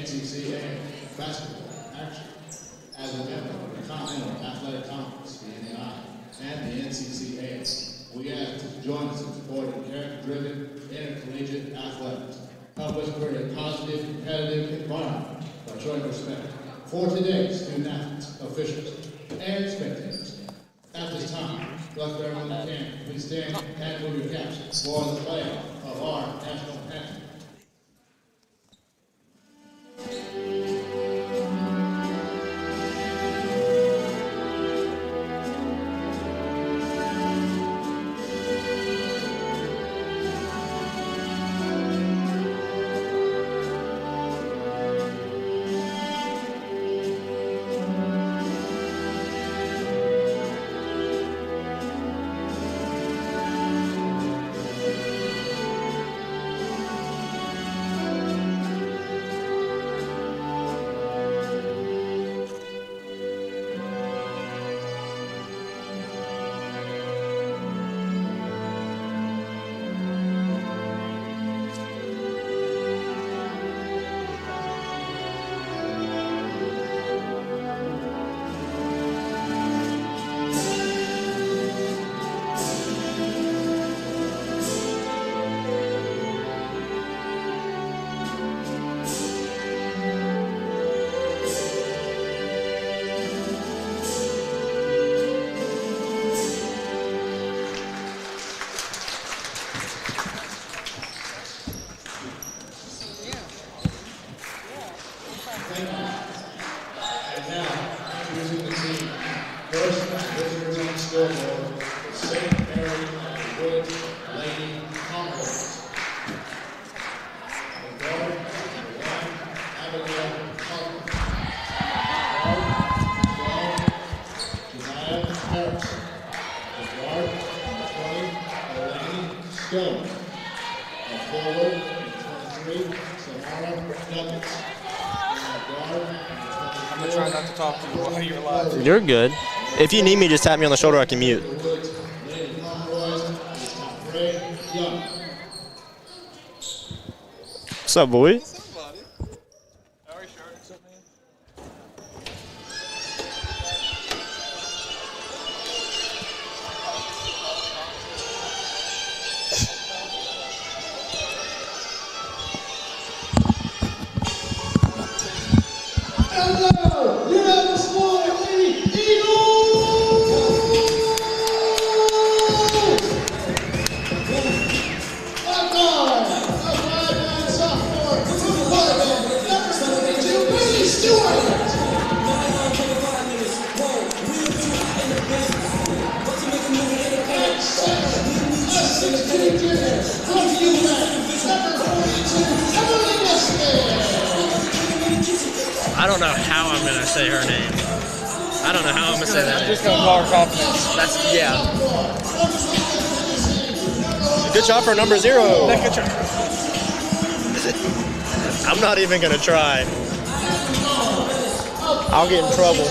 NCCA basketball action. As a member of the Continental Athletic Conference, the NAI, and the NCCA, we ask you to join us in supporting character-driven, intercollegiate athletics. Help us create a positive, competitive environment by showing respect for today's student athletes, officials, and spectators. At this time, let everyone that can please stand and move your caps for the play of our national anthem. You're good. If you need me, just tap me on the shoulder. I can mute. What's up, boy? What's up, buddy? How are you, sure? What's up, man? I don't know how I'm going to say her name. I don't know how I'm going to say that. I'm just going to call her confidence. That's, yeah. Good job for number 0. Good job. I'm not even going to try. I'll get in trouble.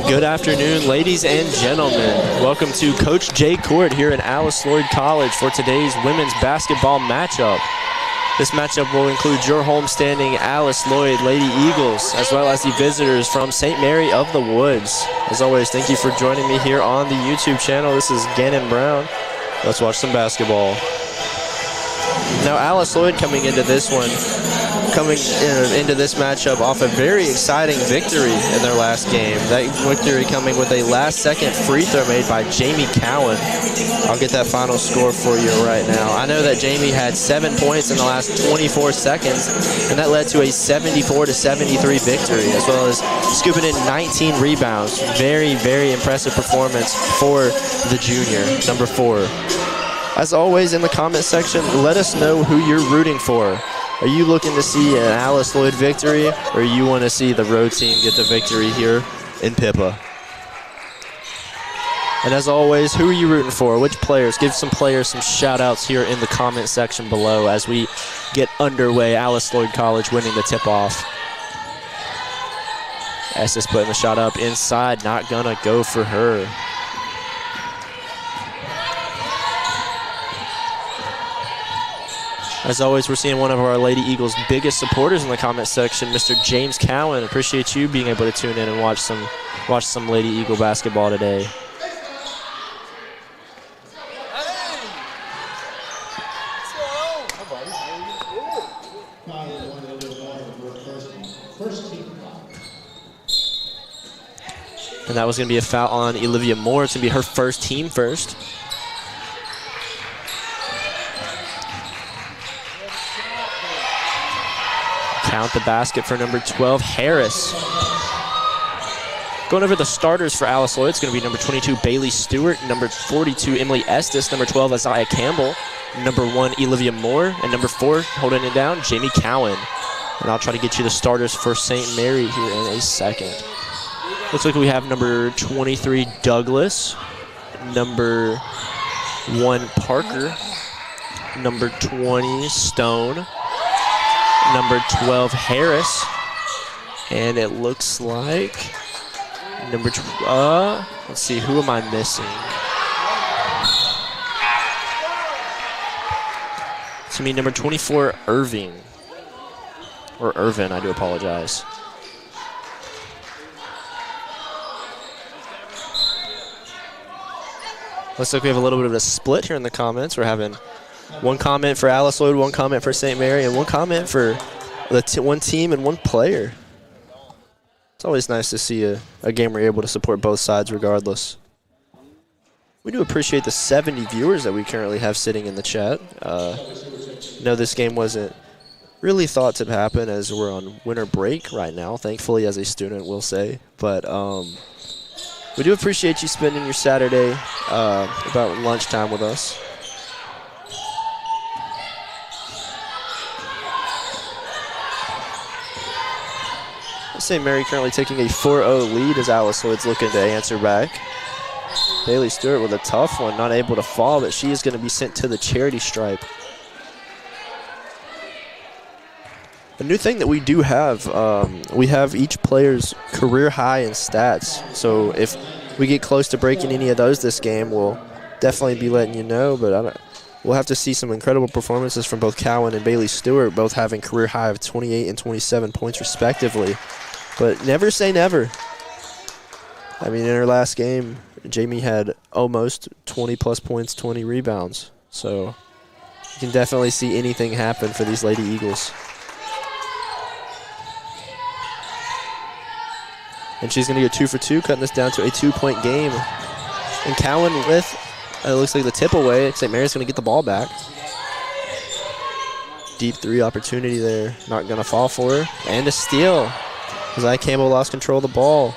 Good afternoon, ladies and gentlemen. Welcome to Coach J Court here at Alice Lloyd College for today's women's basketball matchup. This matchup will include your homestanding Alice Lloyd Lady Eagles, as well as the visitors from St. Mary of the Woods. As always, thank you for joining me here on the YouTube channel. This is Gannon Brown. Let's watch some basketball. Now, Alice Lloyd coming into this matchup off a very exciting victory in their last game. That victory coming with a last-second free throw made by Jamie Cowan. I'll get that final score for you right now. I know that Jamie had 7 points in the last 24 seconds, and that led to a 74-73 victory, as well as scooping in 19 rebounds. Very, very impressive performance for the junior, number 4. As always, in the comment section, let us know who you're rooting for. Are you looking to see an Alice Lloyd victory, or you want to see the road team get the victory here in Pippa? And as always, who are you rooting for? Which players? Give some players some shout-outs here in the comment section below as we get underway. Alice Lloyd College winning the tip-off. Estes putting the shot up inside, not gonna go for her. As always, we're seeing one of our Lady Eagles' biggest supporters in the comment section, Mr. James Cowan. Appreciate you being able to tune in and watch some Lady Eagle basketball today. And that was going to be a foul on Olivia Moore. It's going to be her first, team first. Count the basket for number 12, Harris. Going over the starters for Alice Lloyd, it's going to be number 22, Bailey Stewart, number 42, Emily Estes, number 12, Isaiah Campbell, number 1, Olivia Moore, and number 4, holding it down, Jamie Cowan. And I'll try to get you the starters for St. Mary here in a second. Looks like we have number 23, Douglas, number 1, Parker, number 20, Stone, number 12, Harris, and it looks like number let's see, who am I missing? It's gonna be number 24, Irvin, I do apologize. Looks like we have a little bit of a split here in the comments. We're having one comment for Alice Lloyd, one comment for St. Mary, and one comment for the one team and one player. It's always nice to see a game where you're able to support both sides regardless. We do appreciate the 70 viewers that we currently have sitting in the chat. No, this game wasn't really thought to happen as we're on winter break right now, thankfully, as a student will say. But we do appreciate you spending your Saturday about lunchtime with us. St. Mary currently taking a 4-0 lead as Alice Lloyd's looking to answer back. Bailey Stewart with a tough one, not able to fall, but she is going to be sent to the charity stripe. A new thing that we do have, we have each player's career high in stats. So if we get close to breaking any of those this game, we'll definitely be letting you know. But we'll have to see some incredible performances from both Cowan and Bailey Stewart, both having career high of 28 and 27 points respectively. But never say never. I mean, in her last game, Jamie had almost 20-plus points, 20 rebounds. So you can definitely see anything happen for these Lady Eagles. And she's going to go 2 for 2, cutting this down to a 2-point game. And Cowan with, it looks like the tip away. St. Mary's going to get the ball back. Deep 3 opportunity there. Not going to fall for her. And a steal. Isaiah Campbell lost control of the ball.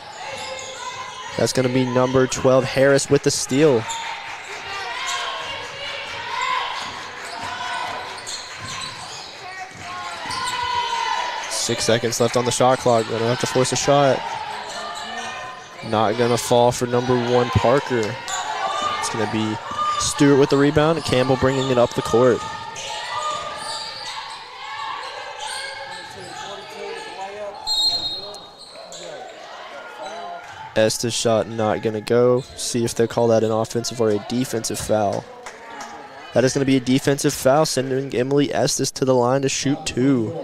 That's going to be number 12, Harris, with the steal. Six seconds left on the shot clock. Going to have to force a shot. Not going to fall for number 1, Parker. It's going to be Stewart with the rebound and Campbell bringing it up the court. Estes shot not going to go. See if they call that an offensive or a defensive foul. That is going to be a defensive foul, sending Emily Estes to the line to shoot 2.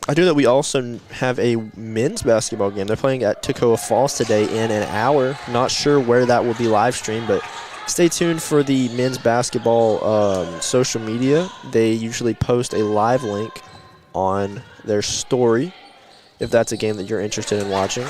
I do that we also have a men's basketball game. They're playing at Toccoa Falls today in an hour. Not sure where that will be live streamed, but stay tuned for the men's basketball social media. They usually post a live link on their story if that's a game that you're interested in watching.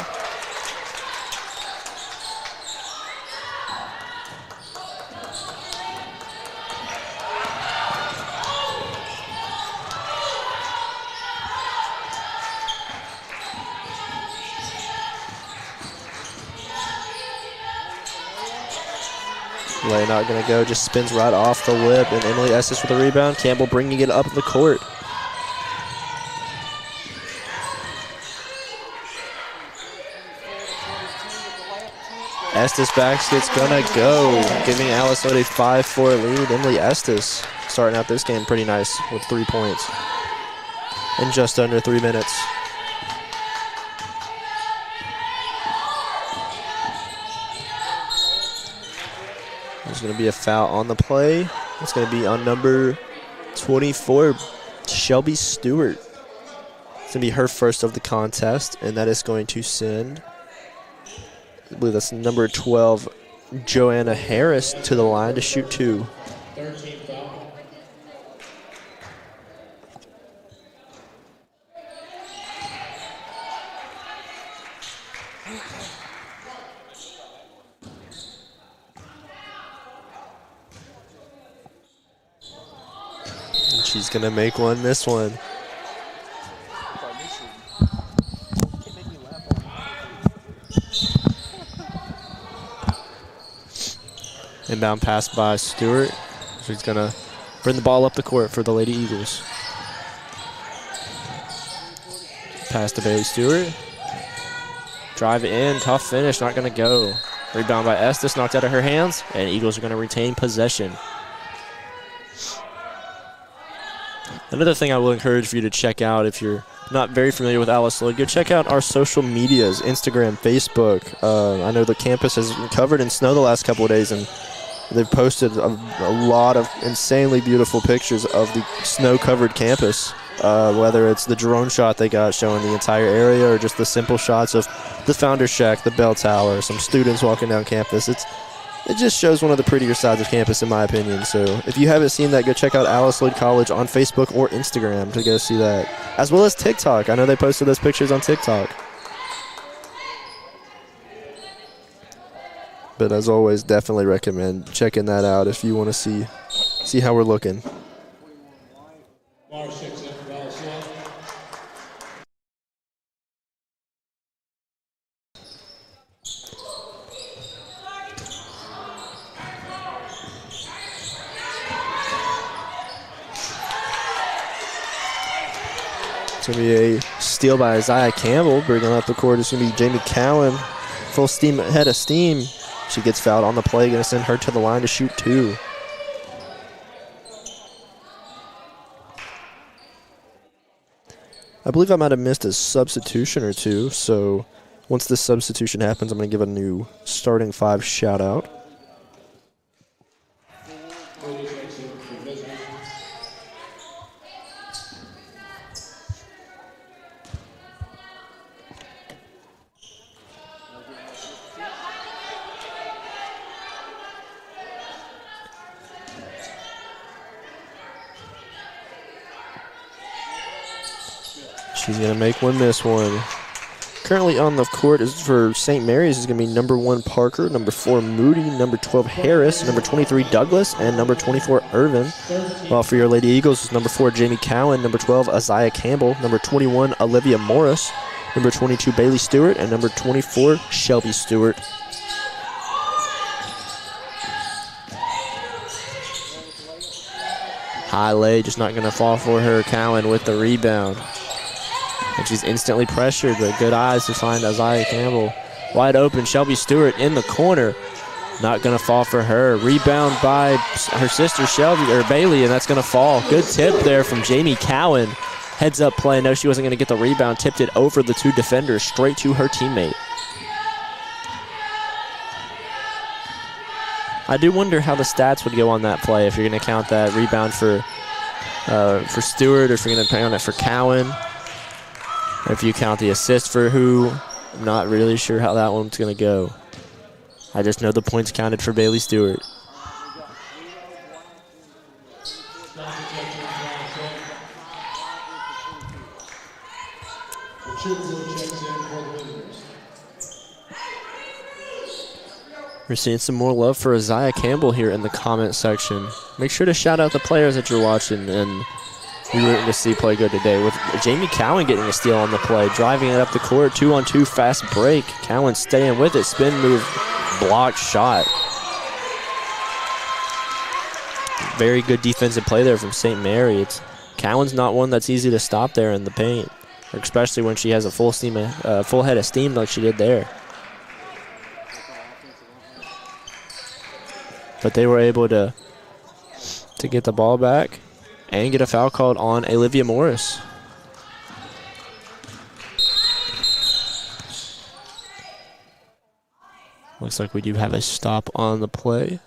Lay not going to go, just spins right off the lip, and Emily Estes with the rebound. Campbell bringing it up the court. Estes basket's gonna go, giving Alice Lloyd a 5-4 lead. Emily Estes starting out this game pretty nice with 3 points in just under 3 minutes. There's gonna be a foul on the play. It's gonna be on number 24, Shelby Stewart. It's gonna be her first of the contest, and that is going to send, I believe that's number 12, Joanna Harris, to the line to shoot 2. 13 foul. And she's gonna make one this one. Inbound pass by Stewart. She's gonna bring the ball up the court for the Lady Eagles. Pass to Bailey Stewart. Drive it in, tough finish, not gonna go. Rebound by Estes, knocked out of her hands, and Eagles are gonna retain possession. Another thing I will encourage for you to check out if you're not very familiar with Alice Lloyd, go check out our social medias, Instagram, Facebook. I know the campus has been covered in snow the last couple of days, and they've posted a lot of insanely beautiful pictures of the snow-covered campus, whether it's the drone shot they got showing the entire area or just the simple shots of the Founder's Shack, the bell tower, some students walking down campus. It just shows one of the prettier sides of campus, in my opinion. So if you haven't seen that, go check out Alice Lloyd College on Facebook or Instagram to go see that, as well as TikTok. I know they posted those pictures on TikTok. But as always, definitely recommend checking that out if you want to see how we're looking. It's going to be a steal by Isaiah Campbell. Bringing up the court is going to be Jamie Cowan. Full steam ahead of steam. She gets fouled on the play. Going to send her to the line to shoot 2. I believe I might have missed a substitution or two. So once this substitution happens, I'm going to give a new starting 5 shout out. She's going to make one, miss one. Currently on the court is for St. Mary's is going to be number 1 Parker, number 4 Moody, number 12 Harris, number 23 Douglas, and number 24 Irvin. While for your Lady Eagles is number 4 Jamie Cowan, number 12 Isaiah Campbell, number 21 Olivia Morris, number 22 Bailey Stewart, and number 24 Shelby Stewart. High lay, just not going to fall for her. Cowan with the rebound. And she's instantly pressured, but good eyes to find Isaiah Campbell. Wide open, Shelby Stewart in the corner. Not going to fall for her. Rebound by her sister Bailey, and that's going to fall. Good tip there from Jamie Cowan. Heads up play. No, she wasn't going to get the rebound. Tipped it over the 2 defenders, straight to her teammate. I do wonder how the stats would go on that play if you're going to count that rebound for Stewart, or if you're going to count it for Cowan. If you count the assist for who, I'm not really sure how that one's going to go. I just know the points counted for Bailey Stewart. We're seeing some more love for Isaiah Campbell here in the comment section. Make sure to shout out the players that you're watching and we were to see play good today, with Jamie Cowan getting a steal on the play, driving it up the court, 2-on-2 fast break. Cowan staying with it, spin move, blocked shot. Very good defensive play there from St. Mary. Cowan's not one that's easy to stop there in the paint, especially when she has a full head of steam like she did there. but they were able to get the ball back and get a foul called on Olivia Morris. Looks like we do have a stop on the play.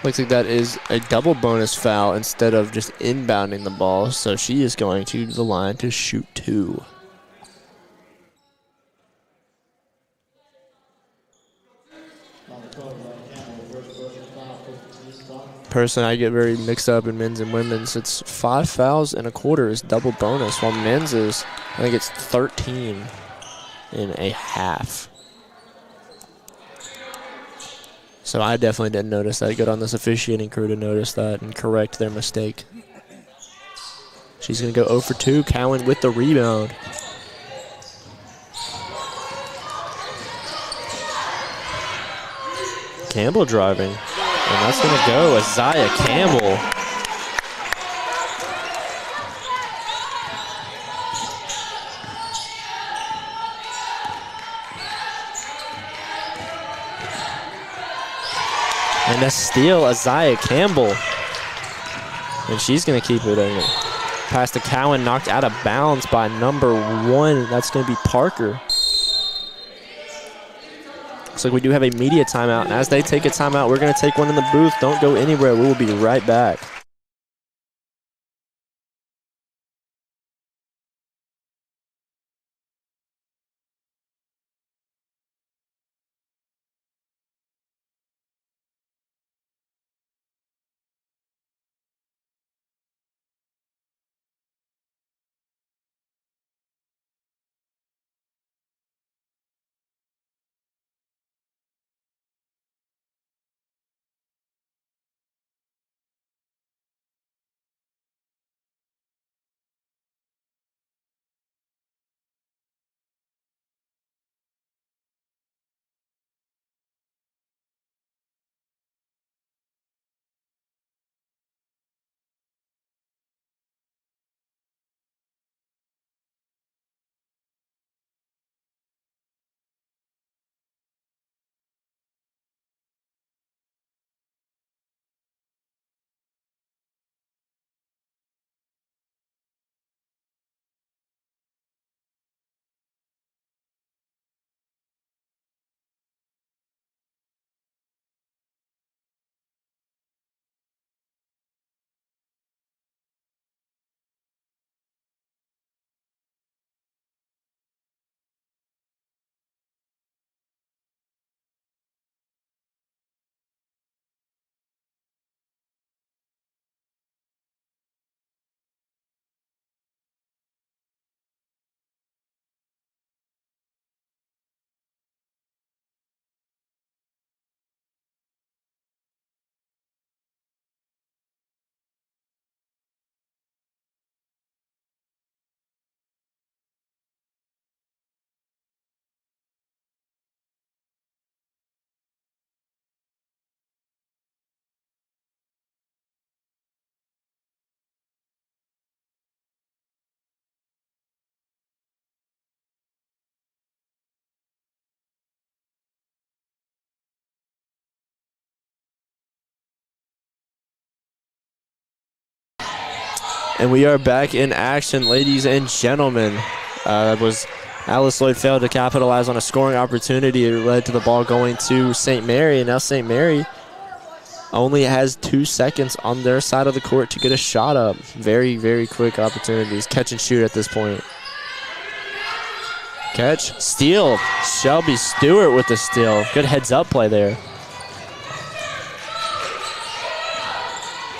Looks like that is a double bonus foul instead of just inbounding the ball. So she is going to the line to shoot 2. Personally, I get very mixed up in men's and women's. It's 5 fouls and a quarter is double bonus, while men's is, I think it's 13 and a half. So I definitely didn't notice that. Good on this officiating crew to notice that and correct their mistake. She's going to go 0 for 2. Cowan with the rebound. Campbell driving. And that's going to go Isaiah Campbell. And a steal, Isaiah Campbell. And she's going to keep it in. Pass to Cowan, knocked out of bounds by number 1. That's going to be Parker. Looks like we do have a media timeout. And as they take a timeout, we're going to take one in the booth. Don't go anywhere. We will be right back. And we are back in action, ladies and gentlemen. That was Alice Lloyd failed to capitalize on a scoring opportunity. It led to the ball going to St. Mary, and now St. Mary only has 2 seconds on their side of the court to get a shot up. Very, very quick opportunities. Catch and shoot at this point. Catch, steal. Shelby Stewart with the steal. Good heads-up play there.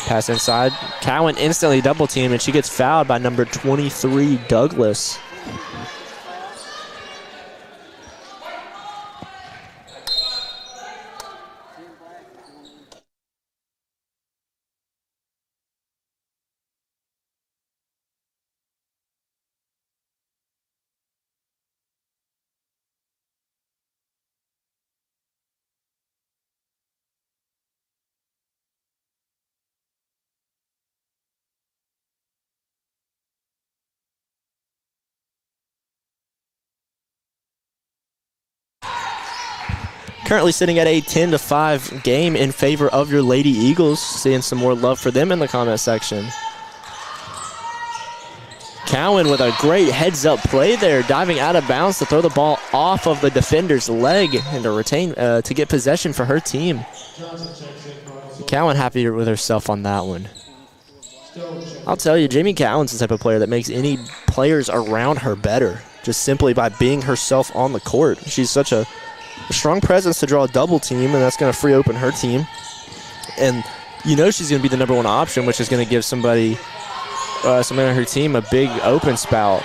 Pass inside. Cowan instantly double-teamed, and she gets fouled by number 23, Douglas. Currently sitting at a 10-5 game in favor of your Lady Eagles. Seeing some more love for them in the comment section. Cowan with a great heads-up play there, diving out of bounds to throw the ball off of the defender's leg and to retain, to get possession for her team. Cowan happy with herself on that one. I'll tell you, Jamie Cowan's the type of player that makes any players around her better, just simply by being herself on the court. She's such a strong presence to draw a double team, and that's going to free open her team. And you know she's going to be the number one option, which is going to give somebody on her team a big open spout.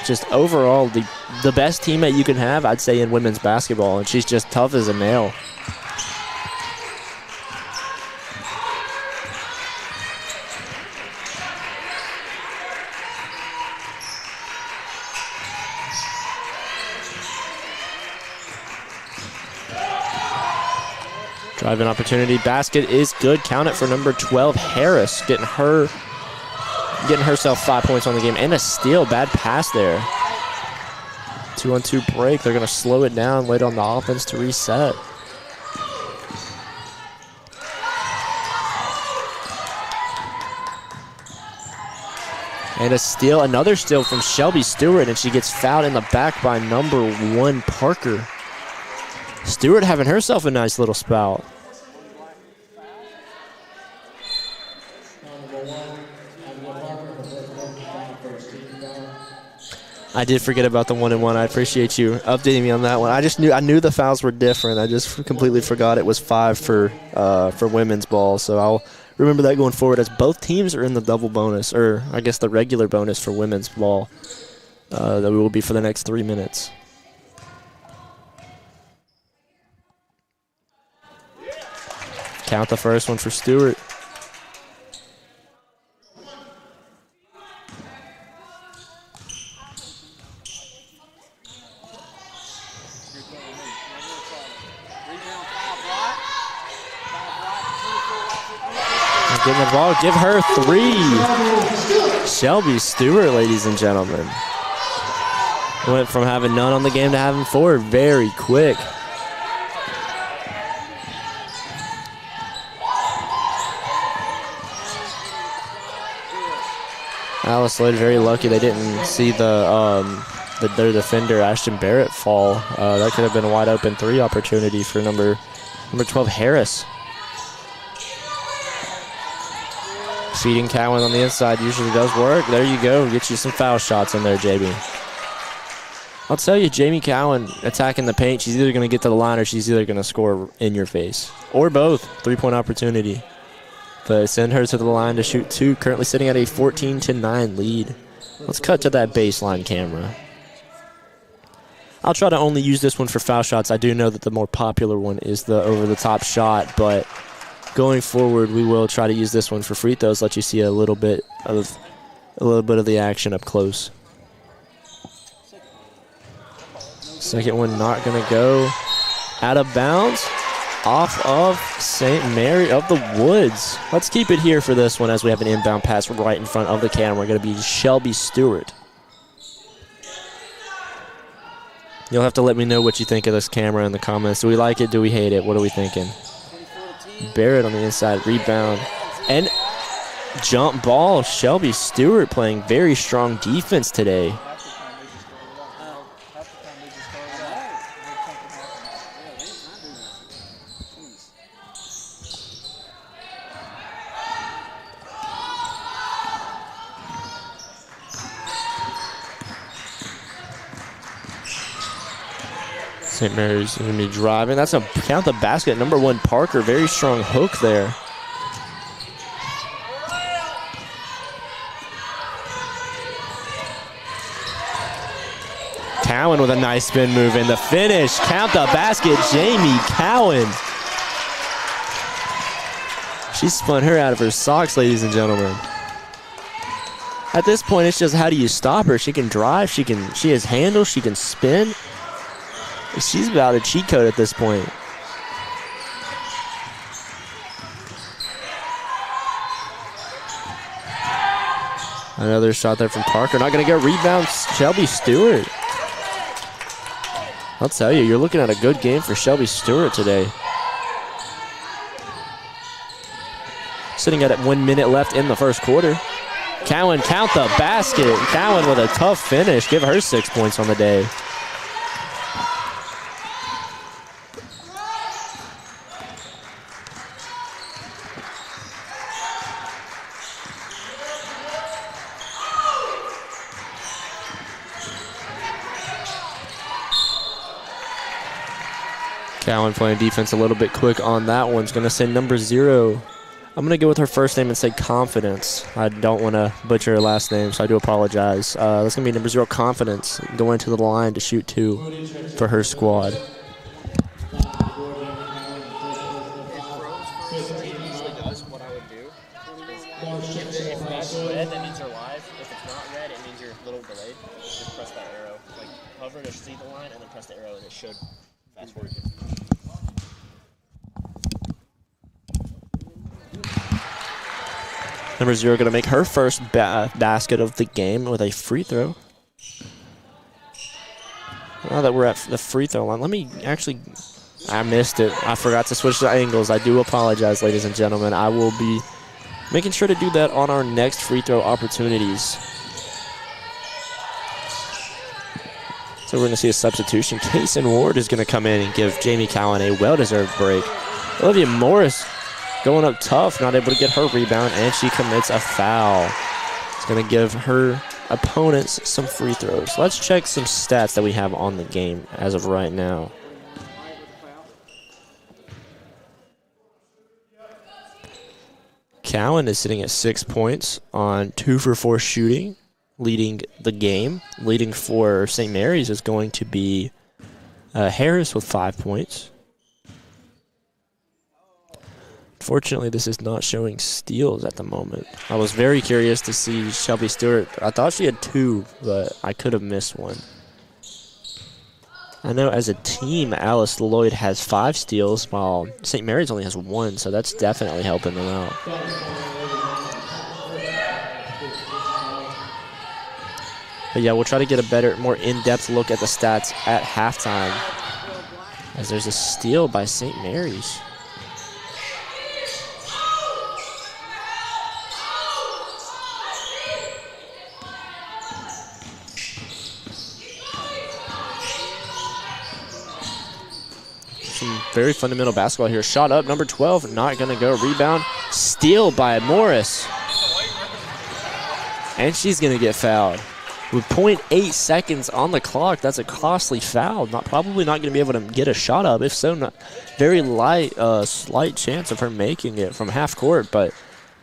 Just overall, the best teammate you can have, I'd say, in women's basketball, and she's just tough as a nail. Driving opportunity, basket is good. Count it for number 12, Harris, getting herself 5 points on the game and a steal. Bad pass there. 2-on-2 break. They're going to slow it down, wait on the offense to reset. And a steal, another steal from Shelby Stewart, and she gets fouled in the back by number 1, Parker. Stewart having herself a nice little spout. I did forget about the 1-and-1. I appreciate you updating me on that one. I knew the fouls were different. I just completely forgot it was 5 for women's ball. So I'll remember that going forward, as both teams are in the double bonus, or I guess the regular bonus for women's ball that we will be for the next 3 minutes. Count the first one for Stewart. Getting the ball, give her 3. Shelby Stewart, ladies and gentlemen. Went from having none on the game to having 4 very quick. Alice Lloyd very lucky they didn't see their defender Ashton Barrett fall. That could have been a wide open 3 opportunity for number 12 Harris. Feeding Cowan on the inside usually does work. There you go. Get you some foul shots in there, JB. I'll tell you, Jamie Cowan attacking the paint, she's either going to get to the line or she's either going to score in your face. Or both. 3-point opportunity. But send her to the line to shoot 2. Currently sitting at a 14-9 lead. Let's cut to that baseline camera. I'll try to only use this one for foul shots. I do know that the more popular one is the over-the-top shot, but going forward, we will try to use this one for free throws. Let you see a little bit of the action up close. Second one not going to go. Out of bounds, off of St. Mary of the Woods. Let's keep it here for this one as we have an inbound pass right in front of the camera. Going to be Shelby Stewart. You'll have to let me know what you think of this camera in the comments. Do we like it? Do we hate it? What are we thinking? Barrett on the inside, rebound, and jump ball. Shelby Stewart playing very strong defense today. St. Mary's going to be driving. That's a count the basket. Number 1, Parker. Very strong hook there. Cowan with a nice spin move in the finish. Count the basket. Jamie Cowan. She spun her out of her socks, ladies and gentlemen. At this point, it's just how do you stop her? She can drive. She has handles. She can spin. She's about a cheat code at this point. Another shot there from Parker. Not going to get rebound. Shelby Stewart. I'll tell you, you're looking at a good game for Shelby Stewart today. Sitting at 1 minute left in the first quarter. Cowan, count the basket. Cowan with a tough finish. Give her 6 points on the day. Cowan playing defense a little bit quick on that one. It's going to say number 0. I'm going to go with her first name and say Confidence. I don't want to butcher her last name, so I do apologize. That's going to be number 0, Confidence, going to the line to shoot 2 for her squad. If that's red, that means you're live. If it's not red, it means you're a little delayed. Just press that arrow. Like, hover to see the line, and then press the arrow, and it should fast forward. Number 0 going to make her first basket of the game with a free throw. Now that we're at the free throw line, let me actually... I missed it. I forgot to switch the angles. I do apologize, ladies and gentlemen. I will be making sure to do that on our next free throw opportunities. So we're going to see a substitution. Kaysen Ward is going to come in and give Jamie Cowan a well-deserved break. Olivia Morris going up tough, not able to get her rebound, and she commits a foul. It's going to give her opponents some free throws. Let's check some stats that we have on the game as of right now. Cowan is sitting at 6 points on 2 for 4 shooting, leading the game. Leading for St. Mary's is going to be Harris with 5 points. Unfortunately, this is not showing steals at the moment. I was very curious to see Shelby Stewart. I thought she had 2, but I could have missed one. I know as a team, Alice Lloyd has 5 steals, while St. Mary's only has 1, so that's definitely helping them out. But yeah, we'll try to get a better, more in-depth look at the stats at halftime, as there's a steal by St. Mary's. Some very fundamental basketball here. Shot up, number 12, not going to go. Rebound, steal by Morris. And she's going to get fouled. With 0.8 seconds on the clock, that's a costly foul. Probably not going to be able to get a shot up. If so, not very slight chance of her making it from half court. But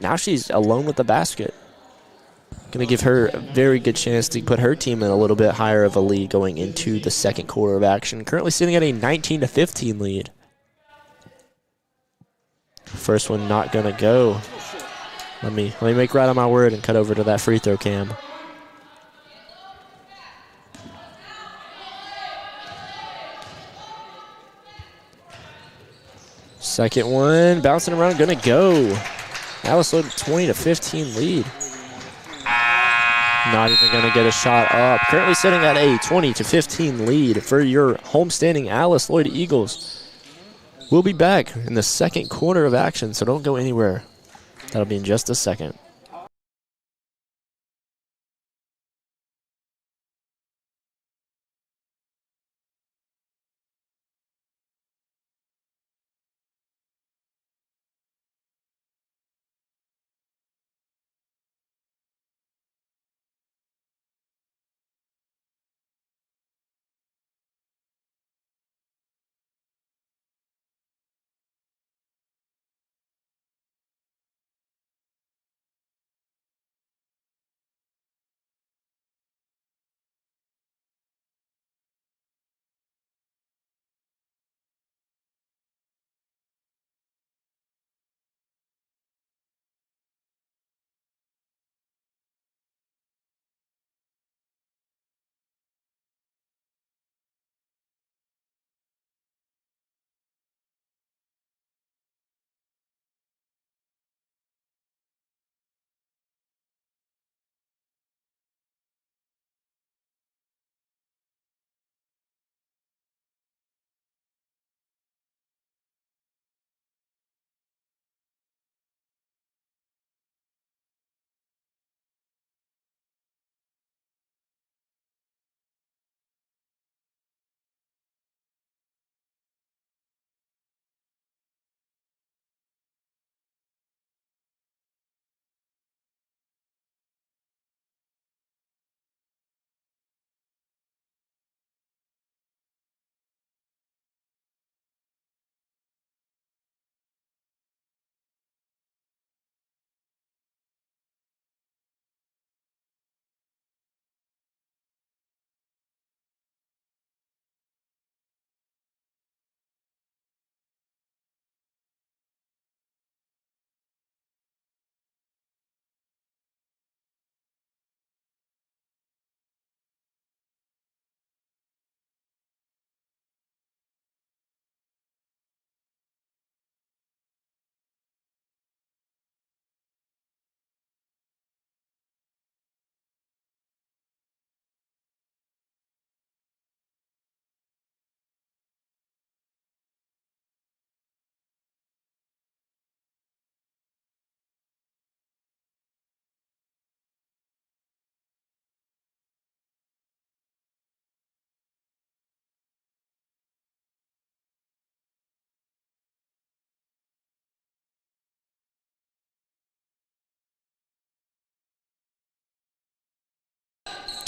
now she's alone with the basket. Going to give her a very good chance to put her team in a little bit higher of a lead going into the second quarter of action. Currently sitting at a 19-15 lead. First one not going to go. Let me make right on my word and cut over to that free throw cam. Second one, bouncing around, gonna go. Alice Lloyd 20-15 lead. Not even gonna get a shot up. Currently sitting at a 20-15 lead for your homestanding Alice Lloyd Eagles. We'll be back in the second quarter of action, so don't go anywhere. That'll be in just a second.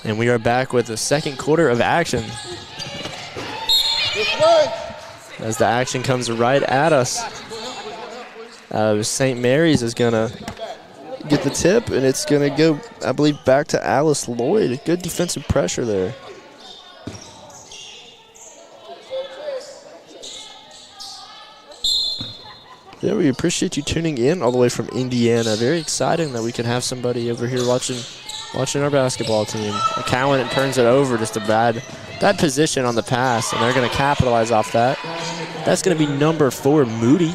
And we are back with the second quarter of action. As the action comes right at us. St. Mary's is going to get the tip, and it's going to go, I believe, back to Alice Lloyd. Good defensive pressure there. Yeah, we appreciate you tuning in all the way from Indiana. Very exciting that we can have somebody over here watching our basketball team. Cowan turns it over, just a bad position on the pass, and they're going to capitalize off that. That's going to be number 4, Moody.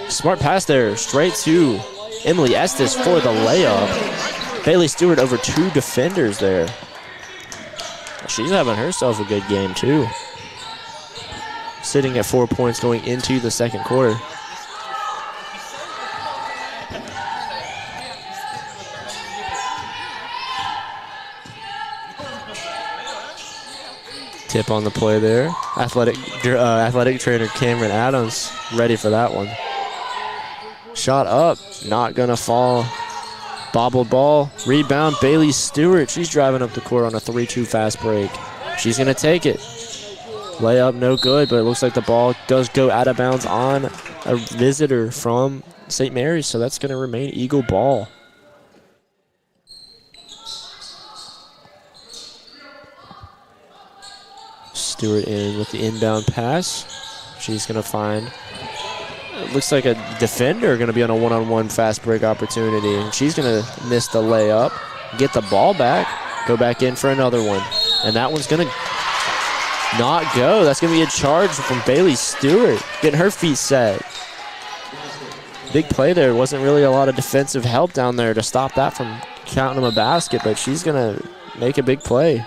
Smart pass there, straight to Emily Estes for the layup. Bailey Stewart over 2 defenders there. She's having herself a good game too. Sitting at 4 points going into the second quarter. Tip on the play there. Athletic trainer Cameron Adams ready for that one. Shot up, not gonna fall. Bobbled ball, rebound, Bailey Stewart. She's driving up the court on a 3-2 fast break. She's gonna take it. Layup, no good, but it looks like the ball does go out of bounds on a visitor from St. Mary's, so that's gonna remain Eagle ball. Stewart in with the inbound pass. She's gonna find, it looks like a defender going to be on a one-on-one fast break opportunity, and she's going to miss the layup, get the ball back, go back in for another one, and that one's going to not go. That's going to be a charge from Bailey Stewart, getting her feet set. Big play there. Wasn't really a lot of defensive help down there to stop that from counting them a basket, but she's going to make a big play.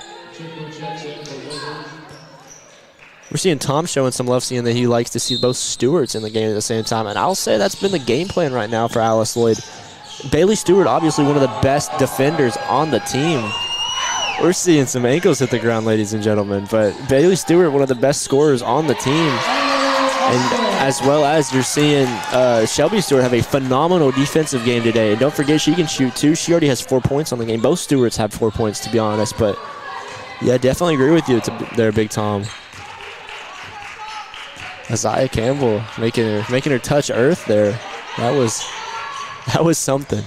We're seeing Tom showing some love, seeing that he likes to see both Stewarts in the game at the same time. And I'll say that's been the game plan right now for Alice Lloyd. Bailey Stewart, obviously one of the best defenders on the team. We're seeing some ankles hit the ground, ladies and gentlemen. But Bailey Stewart, one of the best scorers on the team. And as well as you're seeing Shelby Stewart have a phenomenal defensive game today. And don't forget, she can shoot too. She already has 4 points on the game. Both Stewarts have 4 points, to be honest. But yeah, definitely agree with you there, Big Tom. Isaiah Campbell making her touch earth there. That was something.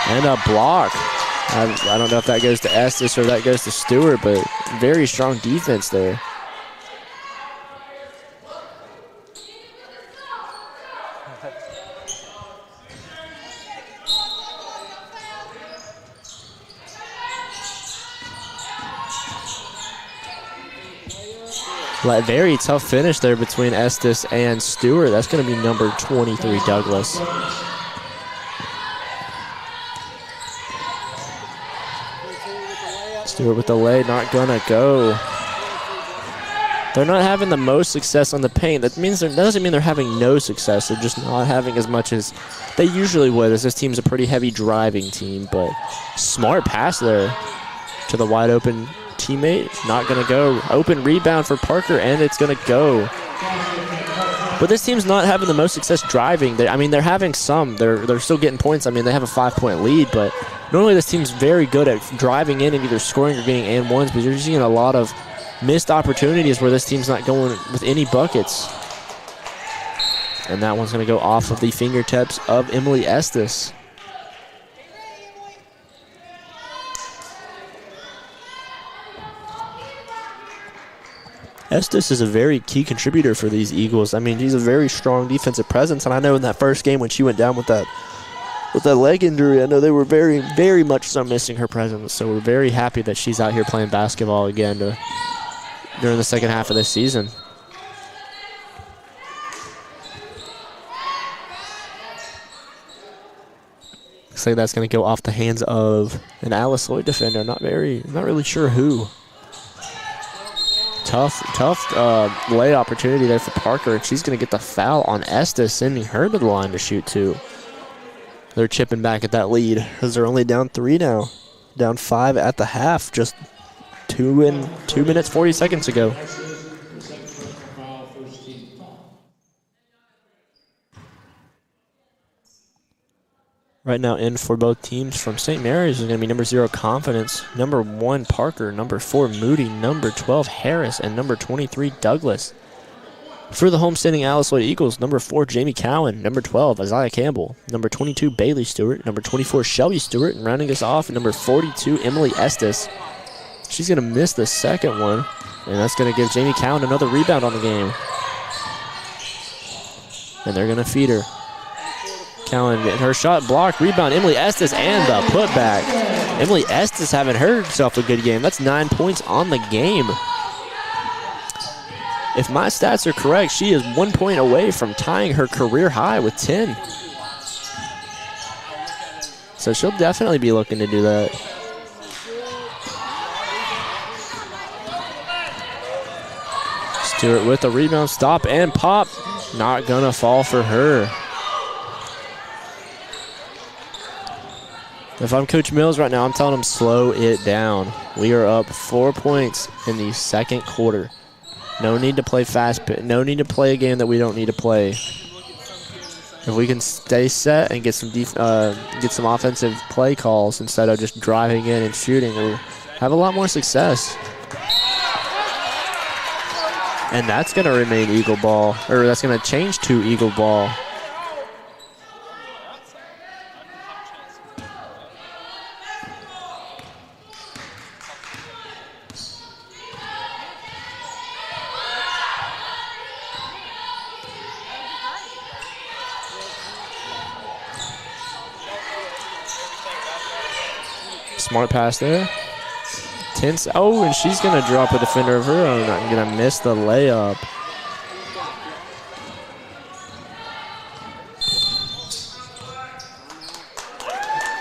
And a block. I don't know if that goes to Estes or that goes to Stewart, but very strong defense there. Very tough finish there between Estes and Stewart. That's going to be number 23, Douglas. Stewart with the lay, not going to go. They're not having the most success on the paint. That doesn't mean they're having no success. They're just not having as much as they usually would, as this team's a pretty heavy driving team. But smart pass there to the wide open teammate, not going to go. Open rebound for Parker, and it's going to go. But this team's not having the most success driving. They're having some. They're still getting points. I mean, they have a 5-point lead, but normally this team's very good at driving in and either scoring or getting and ones, but you're seeing a lot of missed opportunities where this team's not going with any buckets. And that one's going to go off of the fingertips of Emily Estes. Estes is a very key contributor for these Eagles. I mean, she's a very strong defensive presence, and I know in that first game when she went down with that leg injury, I know they were very, very much so missing her presence. So we're very happy that she's out here playing basketball again during the second half of this season. Looks like that's going to go off the hands of an Alice Lloyd defender. Not really sure who. Tough lay opportunity there for Parker, and she's going to get the foul on Estes, sending her to the line to shoot two. They're chipping back at that lead because they're only down 3 now. Down 5 at the half, just 2 minutes, 40 seconds ago. Right now in for both teams from St. Mary's is going to be number 0, Confidence, number 1, Parker, number 4, Moody, number 12, Harris, and number 23, Douglas. For the homestanding Alice Lloyd Eagles, number 4, Jamie Cowan, number 12, Isaiah Campbell, number 22, Bailey Stewart, number 24, Shelby Stewart, and rounding us off, number 42, Emily Estes. She's going to miss the second one, and that's going to give Jamie Cowan another rebound on the game. And they're going to feed her. Cowan getting her shot blocked, rebound, Emily Estes, and the putback. Emily Estes having herself a good game. That's 9 points on the game. If my stats are correct, she is 1 point away from tying her career high with 10. So she'll definitely be looking to do that. Stewart with the rebound, stop and pop. Not gonna fall for her. If I'm Coach Mills right now, I'm telling him slow it down. We are up 4 points in the second quarter. No need to play fast. No need to play a game that we don't need to play. If we can stay set and get some offensive play calls instead of just driving in and shooting, we'll have a lot more success. And that's going to remain Eagle ball, or that's going to change to Eagle ball. Smart pass there. Tense. Oh, and she's going to drop a defender of her own. I'm going to miss the layup.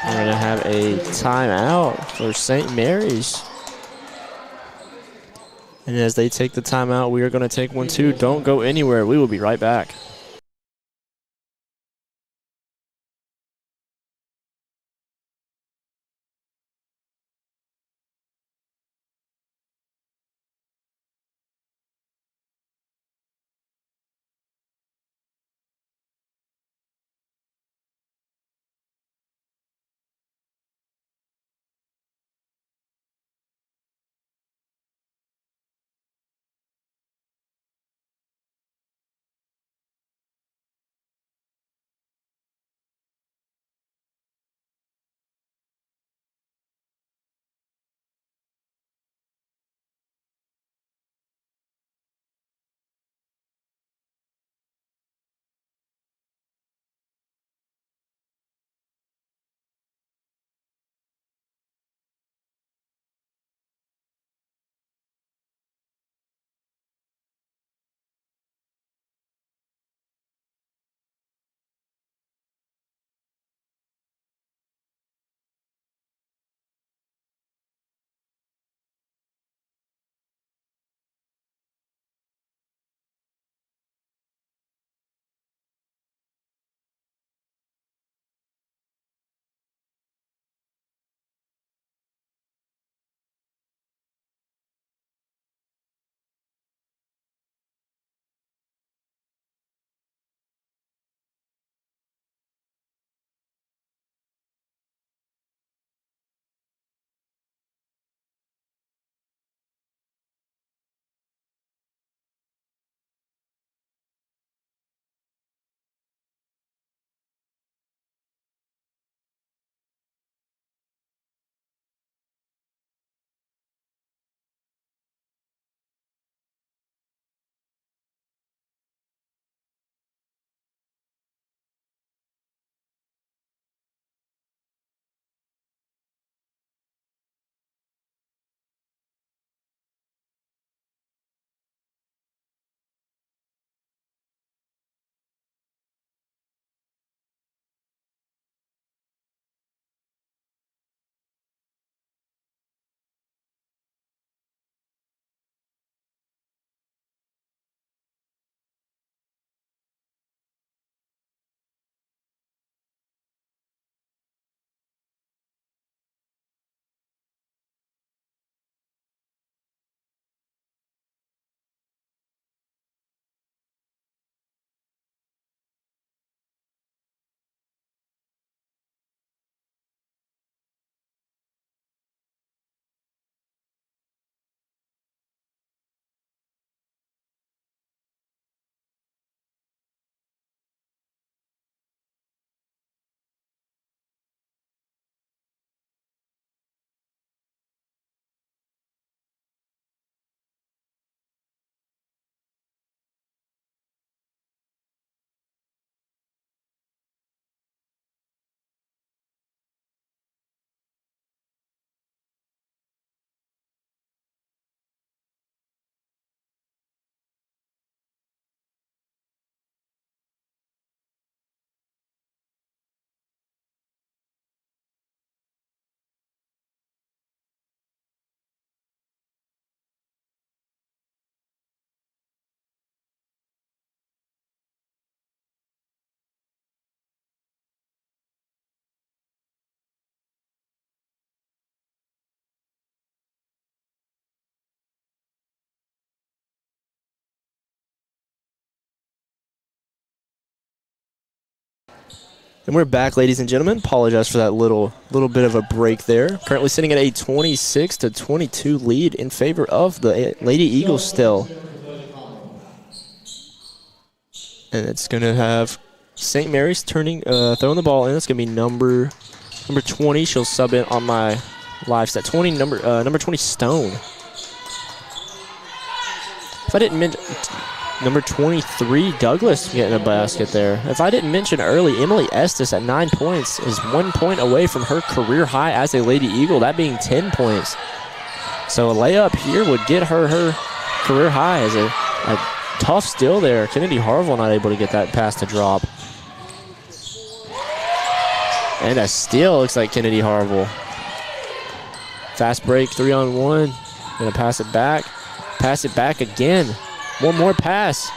We're going to have a timeout for St. Mary's. And as they take the timeout, we are going to take one too. Don't go anywhere. We will be right back. And we're back, ladies and gentlemen. Apologize for that little bit of a break there. Currently sitting at a 26-22 lead in favor of the Lady Eagles still. And it's going to have St. Mary's throwing the ball in. It's going to be number 20. She'll sub in on my live set. Number 20, Stone. If I didn't mention, number 23, Douglas getting a basket there. If I didn't mention early, Emily Estes at 9 points is 1 point away from her career high as a Lady Eagle, that being 10 points. So a layup here would get her career high as a tough steal there. Kennedy Harville not able to get that pass to drop. And a steal, looks like Kennedy Harville. Fast break, 3-on-1. Gonna pass it back. Pass it back again. One more pass.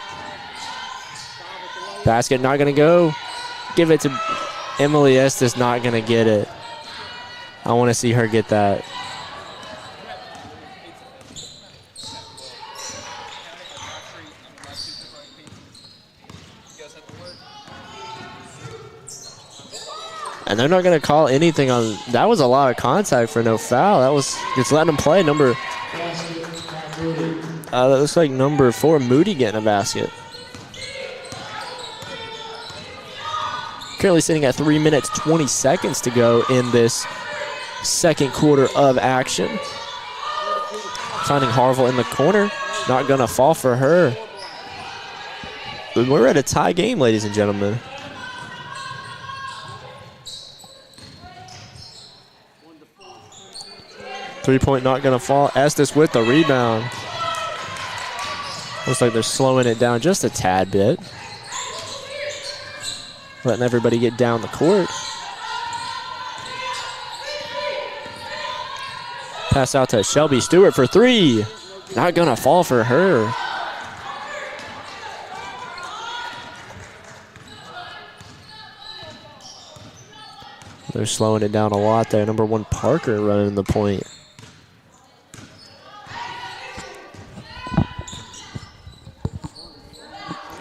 Basket not gonna go. Give it to Emily Estes, not gonna get it. I wanna see her get that. And they're not going to call anything on. That was a lot of contact for no foul. That was just letting them play. That looks like number 4, Moody, getting a basket. Currently sitting at 3 minutes, 20 seconds to go in this second quarter of action. Finding Harville in the corner. Not going to fall for her. But we're at a tie game, ladies and gentlemen. Three-point not going to fall. Estes with the rebound. Looks like they're slowing it down just a tad bit. Letting everybody get down the court. Pass out to Shelby Stewart for 3. Not going to fall for her. They're slowing it down a lot there. Number 1, Parker running the point.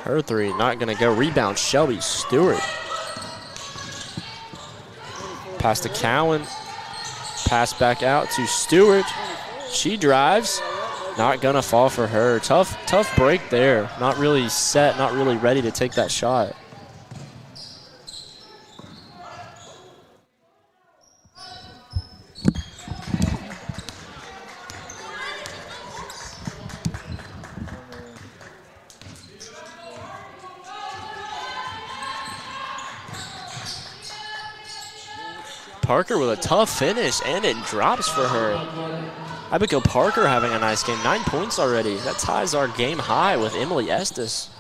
Her 3, not going to go. Rebound, Shelby Stewart. Pass to Cowan. Pass back out to Stewart. She drives. Not going to fall for her. Tough break there. Not really set, not really ready to take that shot. Parker with a tough finish, and it drops for her. Abigail Parker having a nice game. 9 points already. That ties our game high with Emily Estes.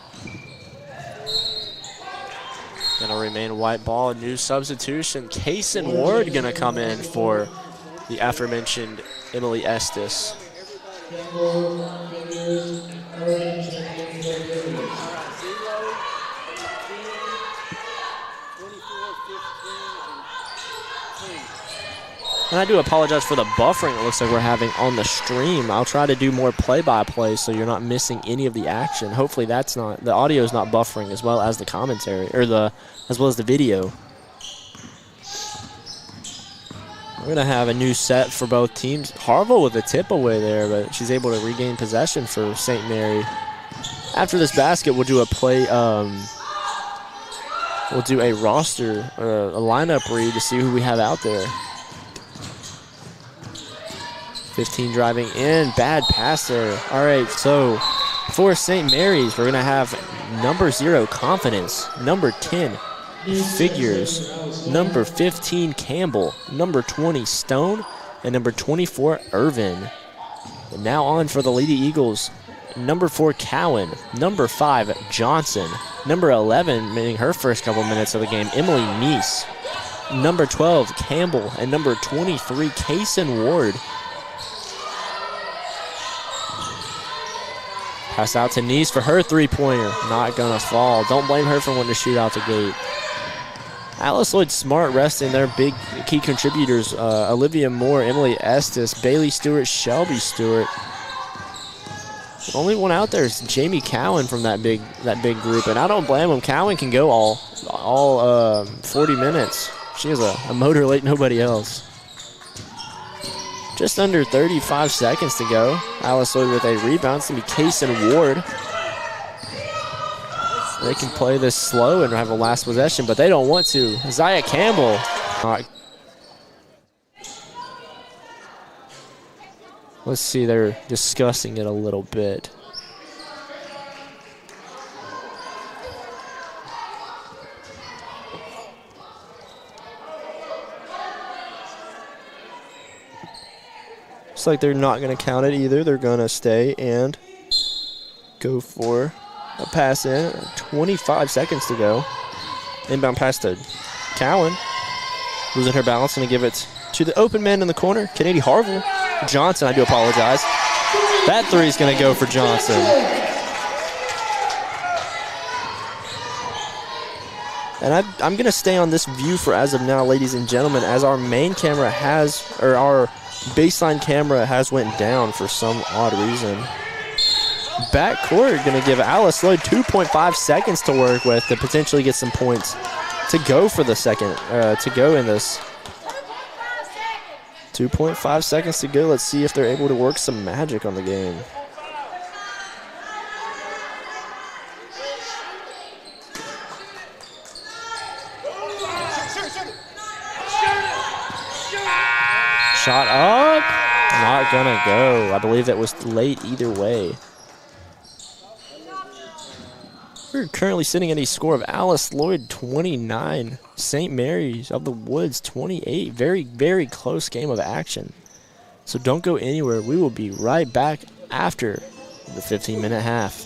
Gonna remain white ball. New substitution. Kaysen Ward gonna come in for the aforementioned Emily Estes. And I do apologize for the buffering it looks like we're having on the stream. I'll try to do more play-by-play so you're not missing any of the action. Hopefully that's not, the audio is not buffering as well as the commentary, or as well as the video. We're gonna have a new set for both teams. Harville with a tip away there, but she's able to regain possession for St. Mary. After this basket, we'll do a play, we'll do a roster, or a lineup read to see who we have out there. 15 driving in, bad pass there. All right, so for St. Mary's, we're gonna have number 0, Confidence, number 10, Figures, number 15, Campbell, number 20, Stone, and number 24, Irvin. And now on for the Lady Eagles, number 4, Cowan, number 5, Johnson, number 11, making her first couple minutes of the game, Emily Neese, number 12, Campbell, and number 23, Kaysen Ward. Pass out to Neese for her three-pointer. Not gonna fall. Don't blame her for wanting to shoot out the gate. Alice Lloyd Smart resting their big key contributors. Olivia Moore, Emily Estes, Bailey Stewart, Shelby Stewart. The only one out there is Jamie Cowan from that big group, and I don't blame him. Cowan can go all 40 minutes. She has a motor like nobody else. Just under 35 seconds to go. Alice Lloyd with a rebound. It's going to be Kaysen Ward. They can play this slow and have a last possession, but they don't want to. Zaya Campbell. Let's see, they're discussing it a little bit. Looks like they're not going to count it either. They're going to stay and go for a pass in. 25 seconds to go. Inbound pass to Cowan. Losing her balance, going to give it to the open man in the corner, Kennedy Harville. Johnson, I do apologize. That three is going to go for Johnson. And I'm going to stay on this view for as of now, ladies and gentlemen, as our main camera has, or our baseline camera has went down for some odd reason. Backcourt going to give Alice Lloyd 2.5 seconds to work with to potentially get some points to go for the second, to go in this. 2.5 seconds to go. Let's see if they're able to work some magic on the game. Shot up. Not gonna go. I believe that was late either way. We're currently sitting at a score of Alice Lloyd 29, St. Mary's of the Woods 28. Very, very close game of action. So don't go anywhere. We will be right back after the 15-minute half.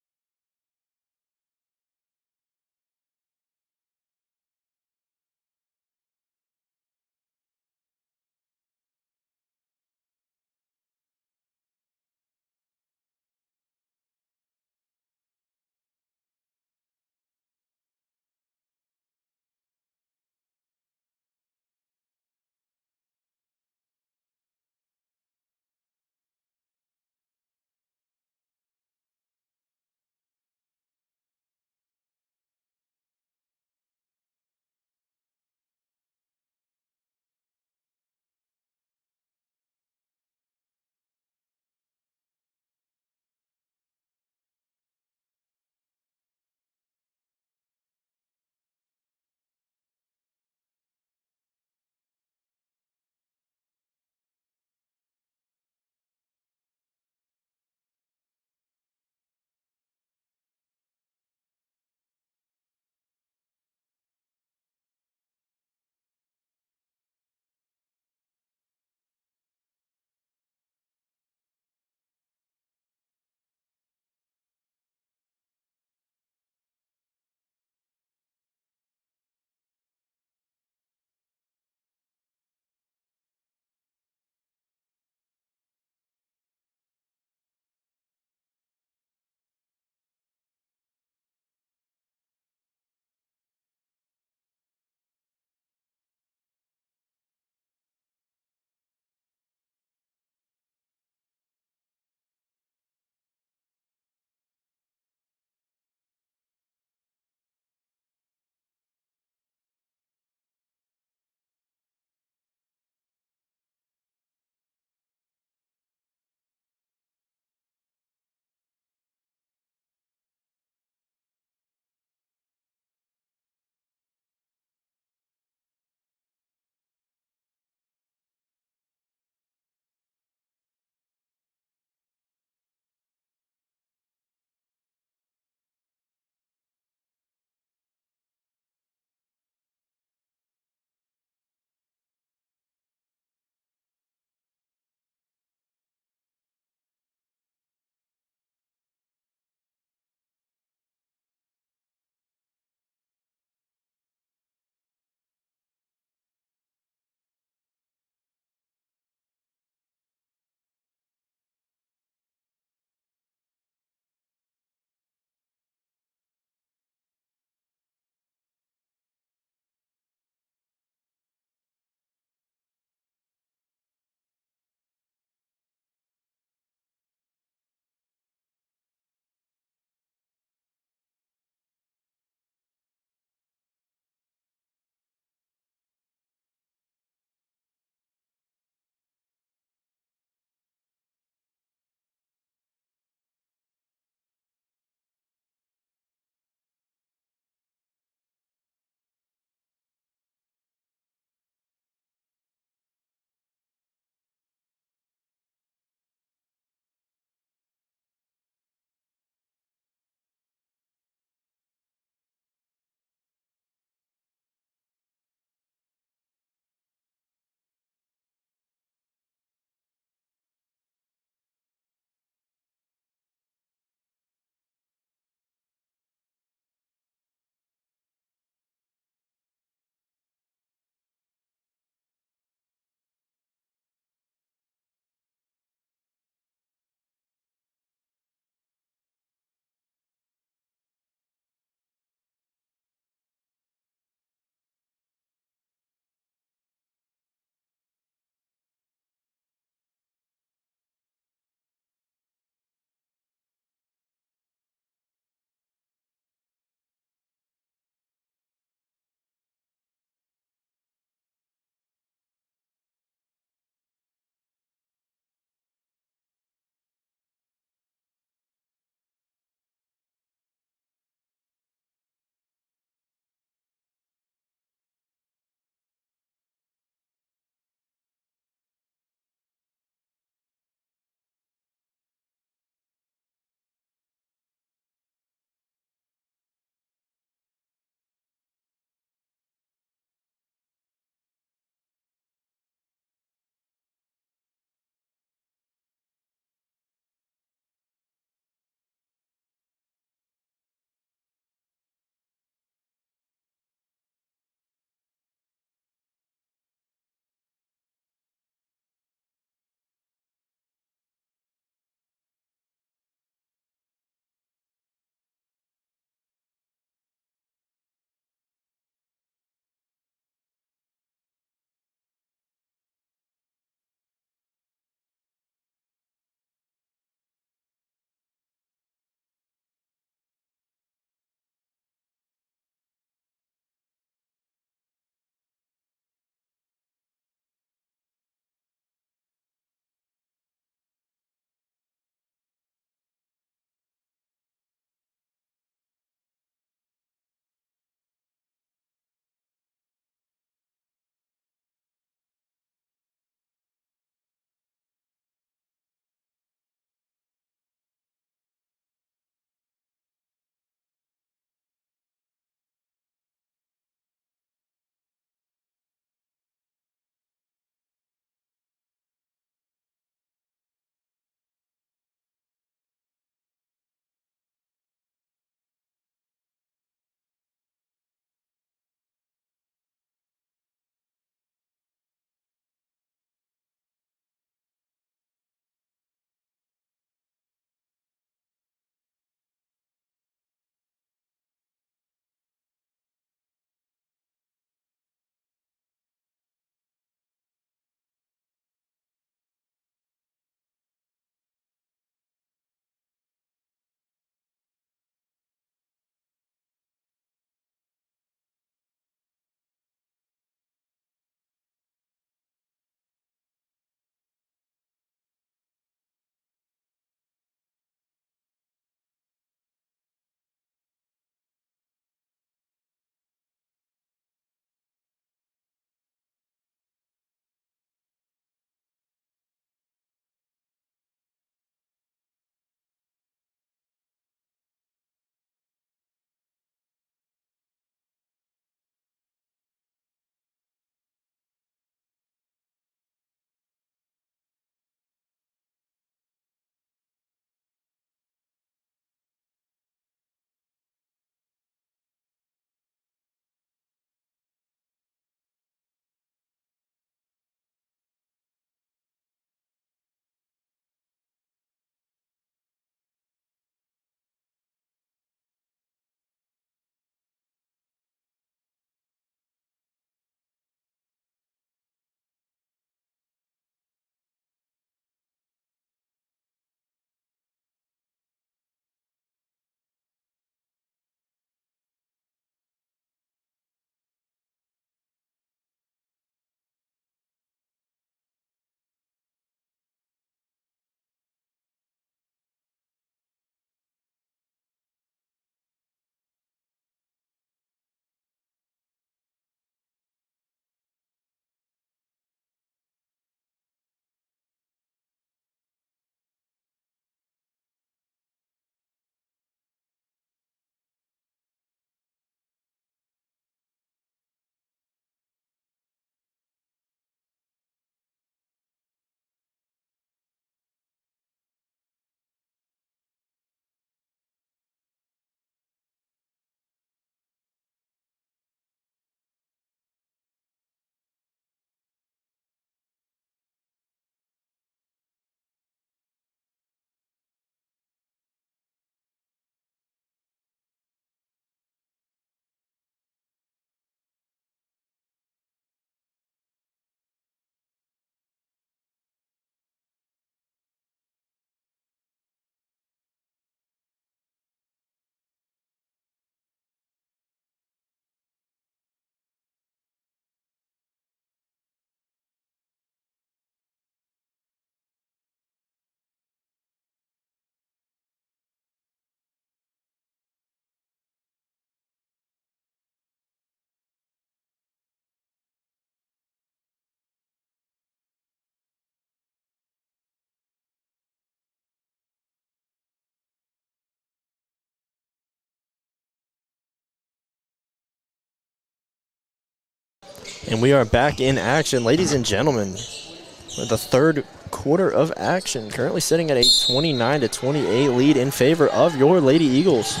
And we are back in action, ladies and gentlemen, with the third quarter of action. Currently sitting at a 29-28 lead in favor of your Lady Eagles.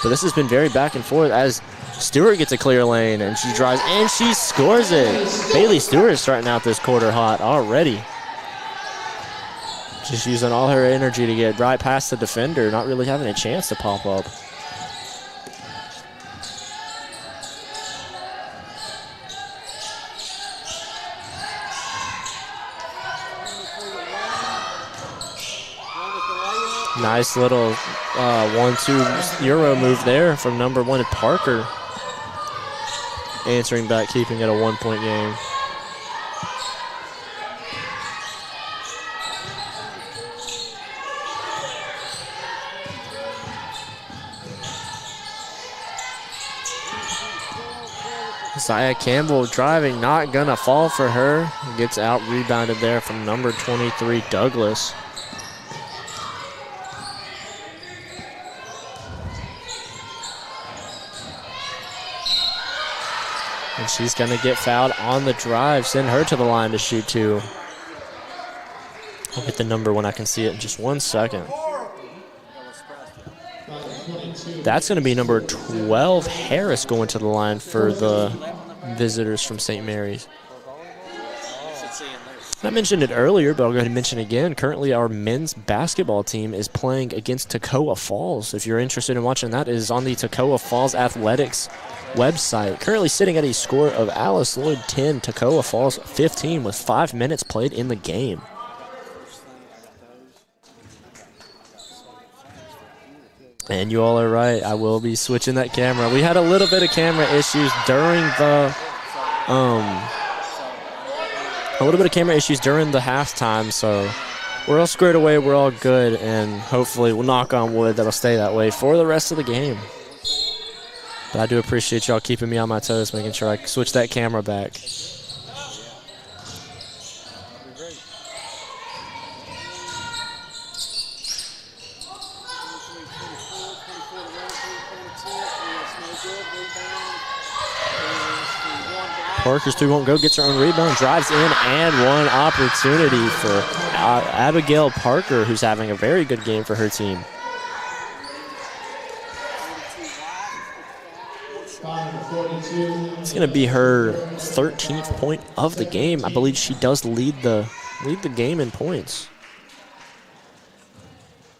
So this has been very back and forth as Stewart gets a clear lane and she drives and she scores it. Bailey Stewart is starting out this quarter hot already. Just using all her energy to get right past the defender, not really having a chance to pop up. Nice little 1-2 Euro move there from number 1 Parker. Answering back, keeping it a 1-point game. Zaya Campbell driving, not gonna fall for her. Gets out rebounded there from number 23 Douglas. And she's going to get fouled on the drive. Send her to the line to shoot 2. I'll get the number when I can see it in just 1 second. That's going to be number 12, Harris, going to the line for the visitors from St. Mary's. I mentioned it earlier, but I'll go ahead and mention it again. Currently, our men's basketball team is playing against Toccoa Falls. If you're interested in watching that, it is on the Toccoa Falls Athletics website. Currently sitting at a score of Alice Lloyd 10, Toccoa Falls 15 with 5 minutes played in the game. And you all are right, I will be switching that camera. We had a little bit of camera issues during the halftime, so we're all squared away, we're all good, and hopefully we'll knock on wood that'll stay that way for the rest of the game. But I do appreciate y'all keeping me on my toes, making sure I switch that camera back. Parker's 3 won't go, gets her own rebound, drives in, and one opportunity for Abigail Parker, who's having a very good game for her team. It's going to be her 13th point of the game. I believe she does lead the game in points.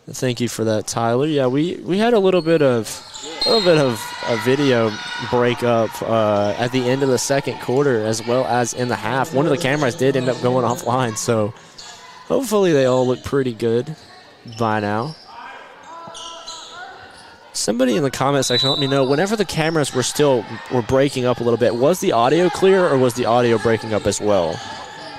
Thank you for that, Tyler. Yeah, we had a little bit of a video breakup at the end of the second quarter as well as in the half. One of the cameras did end up going offline, so hopefully they all look pretty good by now. Somebody in the comment section let me know, whenever the cameras were breaking up a little bit, was the audio clear or was the audio breaking up as well?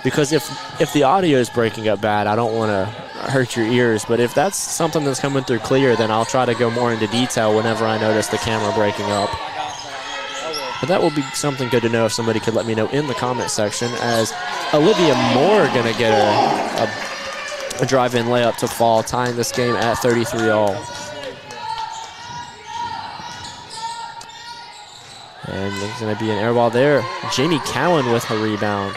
Because if the audio is breaking up bad, I don't want to hurt your ears, but if that's something that's coming through clear, then I'll try to go more into detail whenever I notice the camera breaking up. But that will be something good to know if somebody could let me know in the comment section, as Olivia Moore going to get a drive-in layup to fall, tying this game at 33-all. And there's going to be an air ball there. Jamie Cowan with her rebound.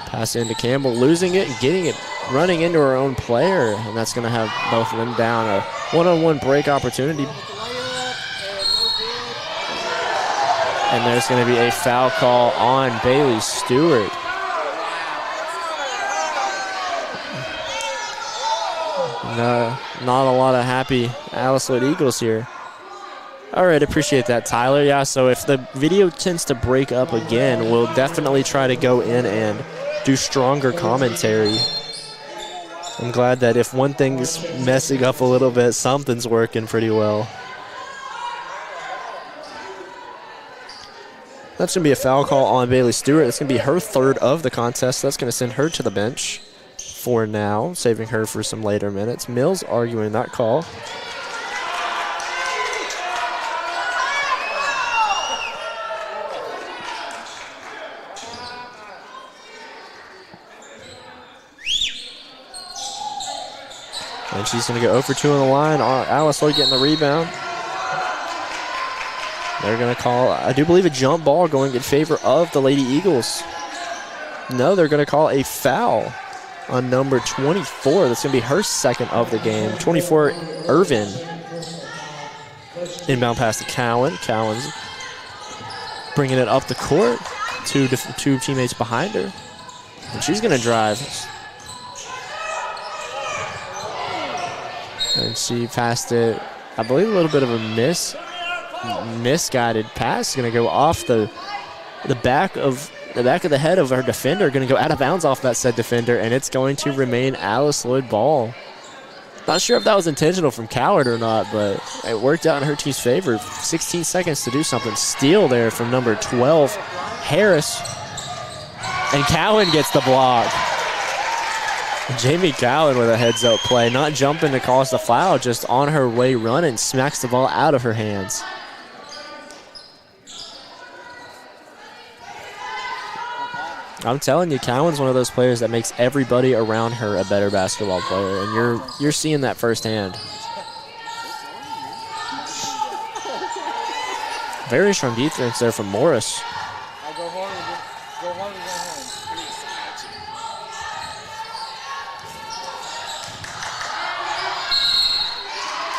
Pass into Campbell, losing it, getting it, running into her own player, and that's going to have both of them down. A one-on-one break opportunity. And there's going to be a foul call on Bailey Stewart. Not a lot of happy Alice Lloyd Eagles here. All right, appreciate that, Tyler. Yeah, so if the video tends to break up again, we'll definitely try to go in and do stronger commentary. I'm glad that if one thing's messing up a little bit, something's working pretty well. That's going to be a foul call on Bailey Stewart. That's going to be her third of the contest. That's going to send her to the bench for now, saving her for some later minutes. Mills arguing that call. And she's going to go 0 for 2 on the line. Alice Lloyd getting the rebound. They're going to call, I do believe, a jump ball going in favor of the Lady Eagles. No, they're going to call a foul on number 24. That's going to be her second of the game. 24, Irvin. Inbound pass to Cowan. Cowan's bringing it up the court. Two teammates behind her. And she's going to drive. And she passed it, I believe, a little bit of a misguided pass. Going to go off the back of the head of her defender. Going to go out of bounds off that said defender, and it's going to remain Alice Lloyd ball. Not sure if that was intentional from Coward or not, but it worked out in her team's favor. 16 seconds to do something. Steal there from number 12, Harris. And Cowan gets the block. Jamie Cowan with a heads-up play. Not jumping to cause the foul, just on her way running. Smacks the ball out of her hands. I'm telling you, Cowan's one of those players that makes everybody around her a better basketball player, and you're seeing that firsthand. Very strong defense there from Morris.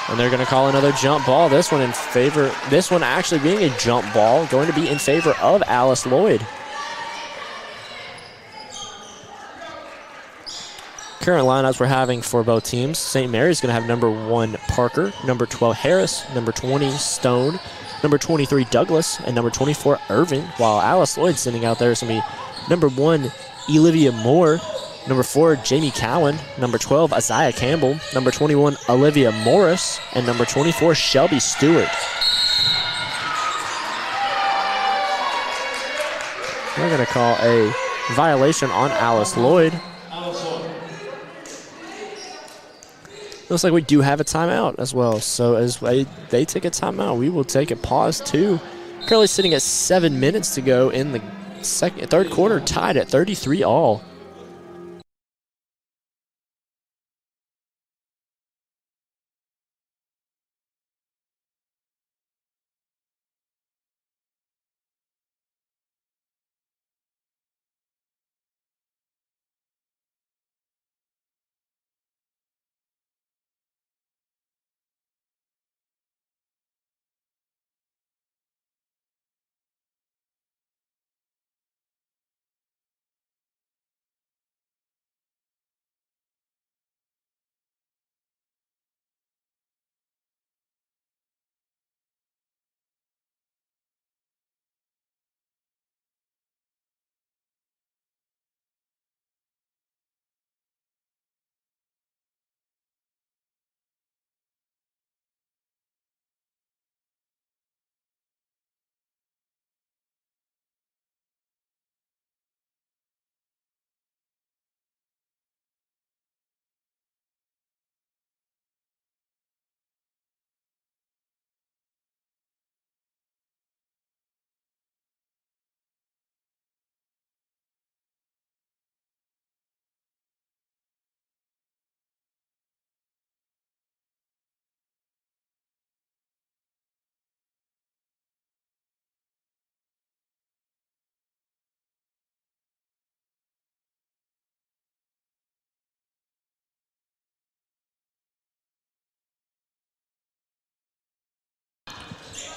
And they're going to call another jump ball. This one actually being a jump ball, going to be in favor of Alice Lloyd. Current lineups we're having for both teams. St. Mary's going to have number 1, Parker, number 12, Harris, number 20, Stone, number 23, Douglas, and number 24, Irvin, while Alice Lloyd sitting out there is going to be number 1, Olivia Moore, number 4, Jamie Cowan, number 12, Isaiah Campbell, number 21, Olivia Morris, and number 24, Shelby Stewart. We're going to call a violation on Alice Lloyd. Looks like we do have a timeout as well. So as they take a timeout, we will take a pause too. Currently sitting at 7 minutes to go in the third quarter, tied at 33 all.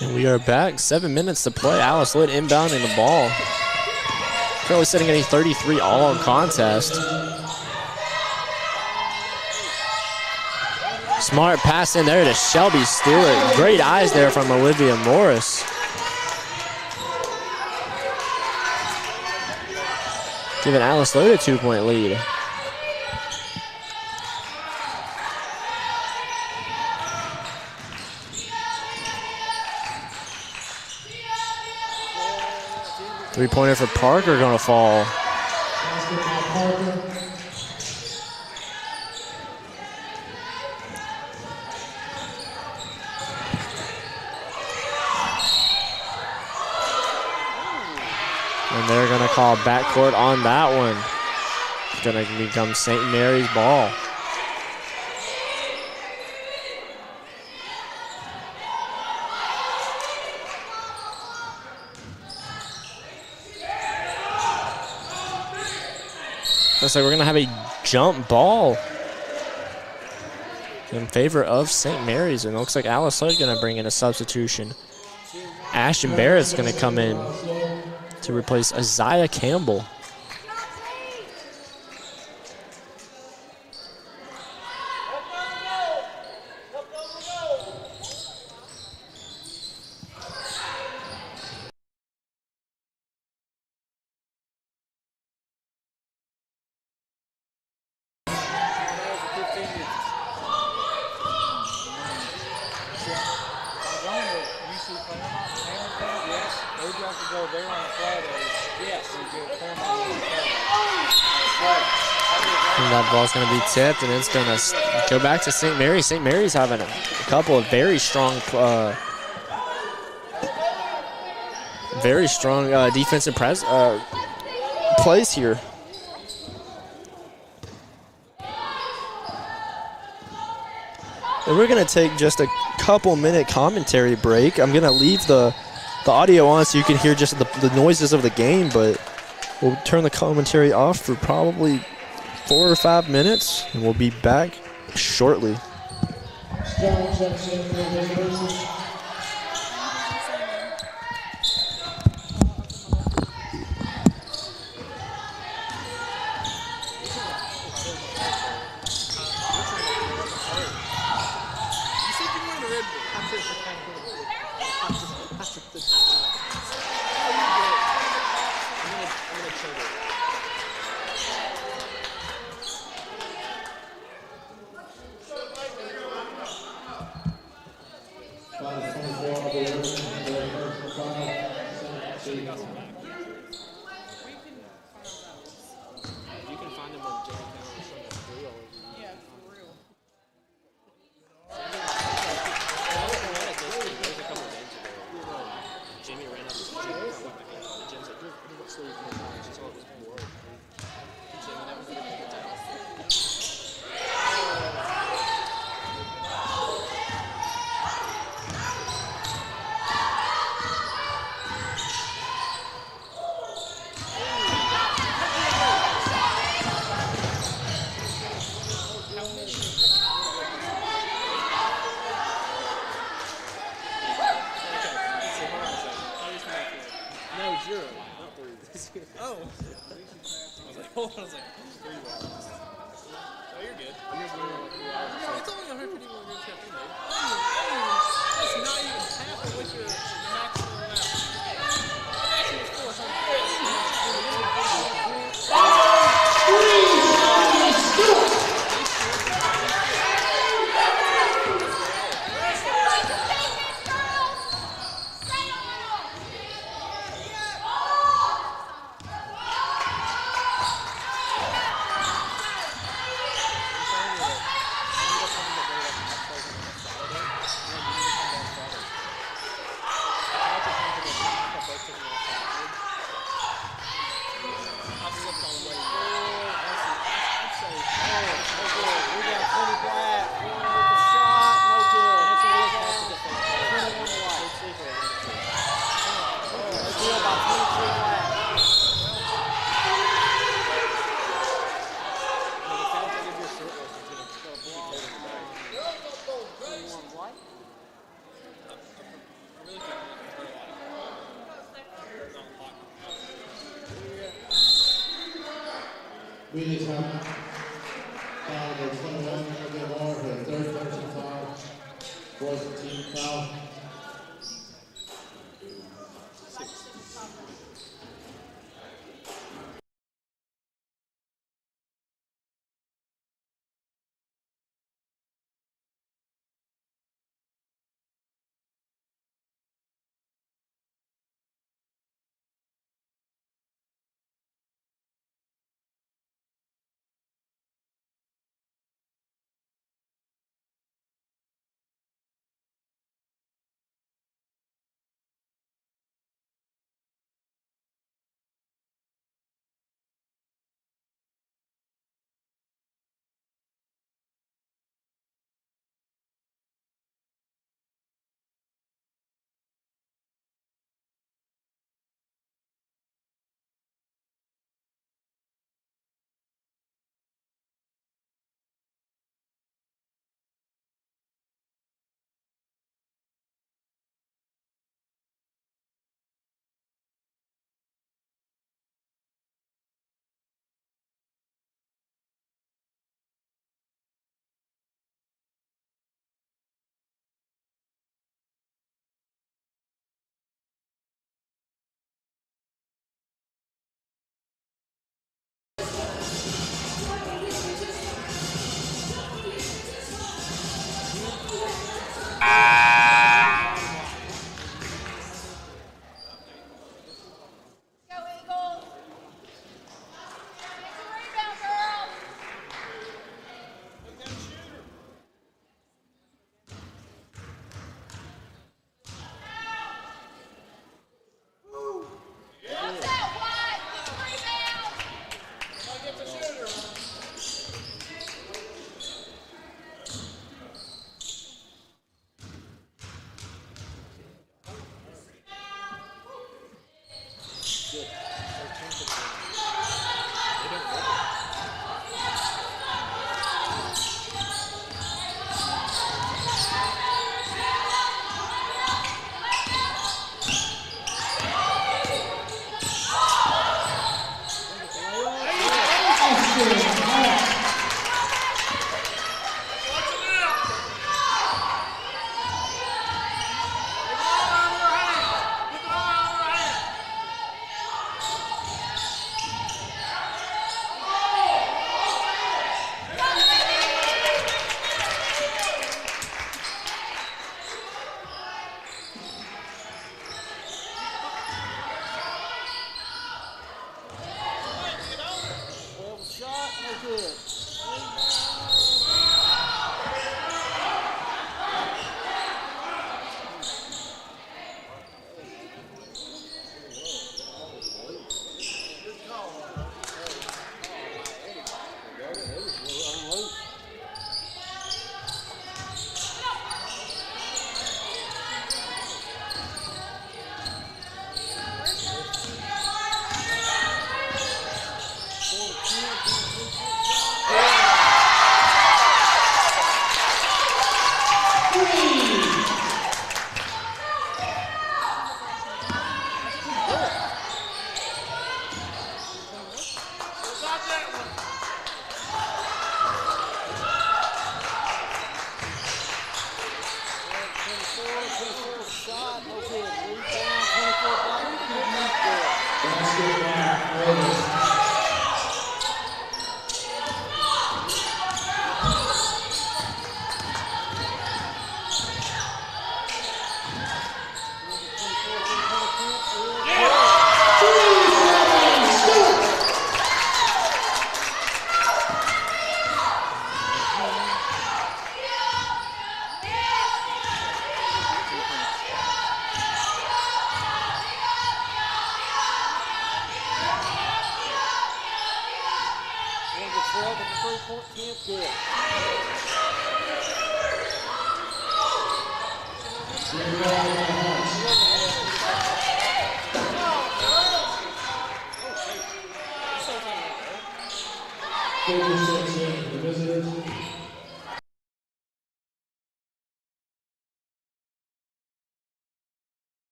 And we are back. 7 minutes to play. Alice Lloyd inbounding the ball. Currently sitting at a 33 all in contest. Smart pass in there to Shelby Stewart. Great eyes there from Olivia Morris. Giving Alice Lloyd a 2-point lead. Three-pointer for Parker going to fall. And they're going to call backcourt on that one. It's going to become St. Mary's ball. Looks like we're going to have a jump ball in favor of St. Mary's. And it looks like Alice Lloyd going to bring in a substitution. Ashton Barrett's going to come in to replace Isaiah Campbell. And that ball's going to be tipped, and it's going to go back to St. Mary's. St. Mary's having a couple of very strong defensive plays here. And we're going to take just a couple-minute commentary break. I'm going to leave the audio on so you can hear just the noises of the game, but we'll turn the commentary off for probably 4 or 5 minutes, and we'll be back shortly. We just have foul number 21 for the third person foul, fourth team foul.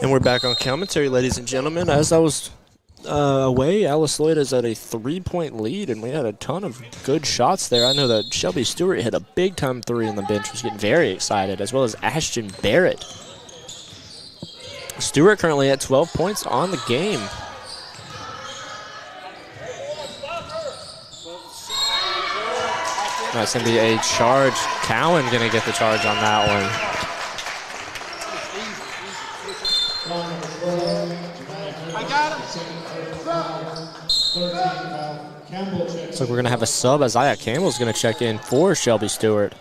And we're back on commentary, ladies and gentlemen. As I was away, Alice Lloyd is at a 3-point lead, and we had a ton of good shots there. I know that Shelby Stewart hit a big-time three on the bench, was getting very excited, as well as Ashton Barrett. Stewart currently at 12 points on the game. That's going to be a charge. Cowan going to get the charge on that one. So we're going to have a sub. Isaiah Campbell's going to check in for Shelby Stewart.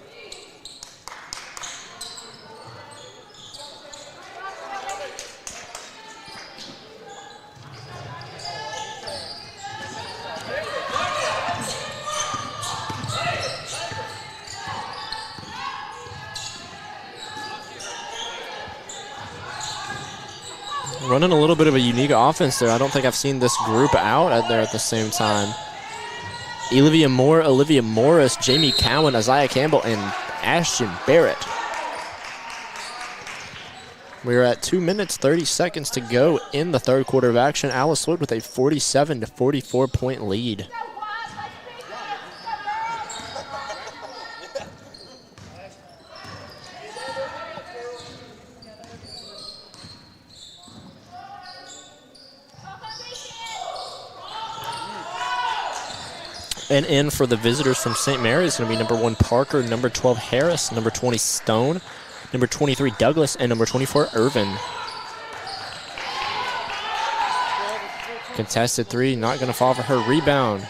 Running a little bit of a unique offense there. I don't think I've seen this group out at there at the same time. Olivia Moore, Olivia Morris, Jamie Cowan, Isaiah Campbell, and Ashton Barrett. We're at 2 minutes, 30 seconds to go in the third quarter of action. Alice Lloyd with a 47 to 44 point lead. And in for the visitors from St. Mary's is going to be number 1 Parker, number 12 Harris, number 20 Stone, number 23 Douglas, and number 24 Irvin. Contested three, not going to fall for her. Rebound.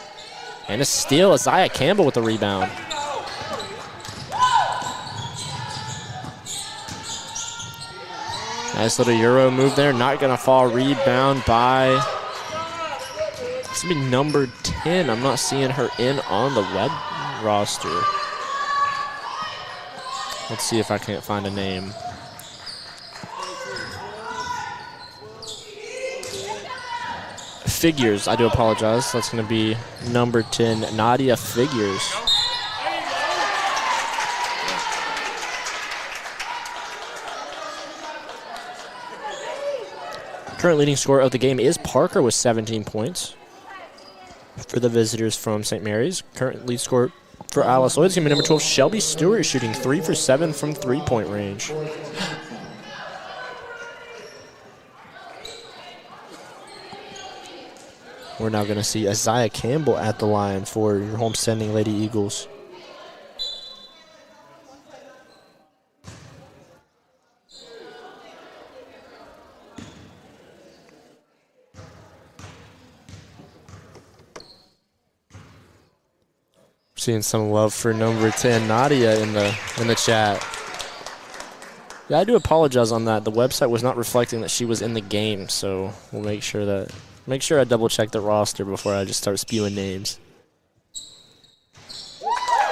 And a steal, Isaiah Campbell with the rebound. Nice little Euro move there, not going to fall. Rebound by... It's going to be number 10. I'm not seeing her in on the web roster. Let's see if I can't find a name. Figures, I do apologize. That's going to be number 10, Nadia Figures. Current leading scorer of the game is Parker with 17 points. For the visitors from St. Mary's. Current lead scorer for Alice Lloyd is going to be number 12, Shelby Stewart, shooting 3 for 7 from three-point range. We're now going to see Isaiah Campbell at the line for your homestanding Lady Eagles. Seeing some love for number 10, Nadia, in the chat. Yeah, I do apologize on that. The website was not reflecting that she was in the game, so we'll make sure I double check the roster before I just start spewing names.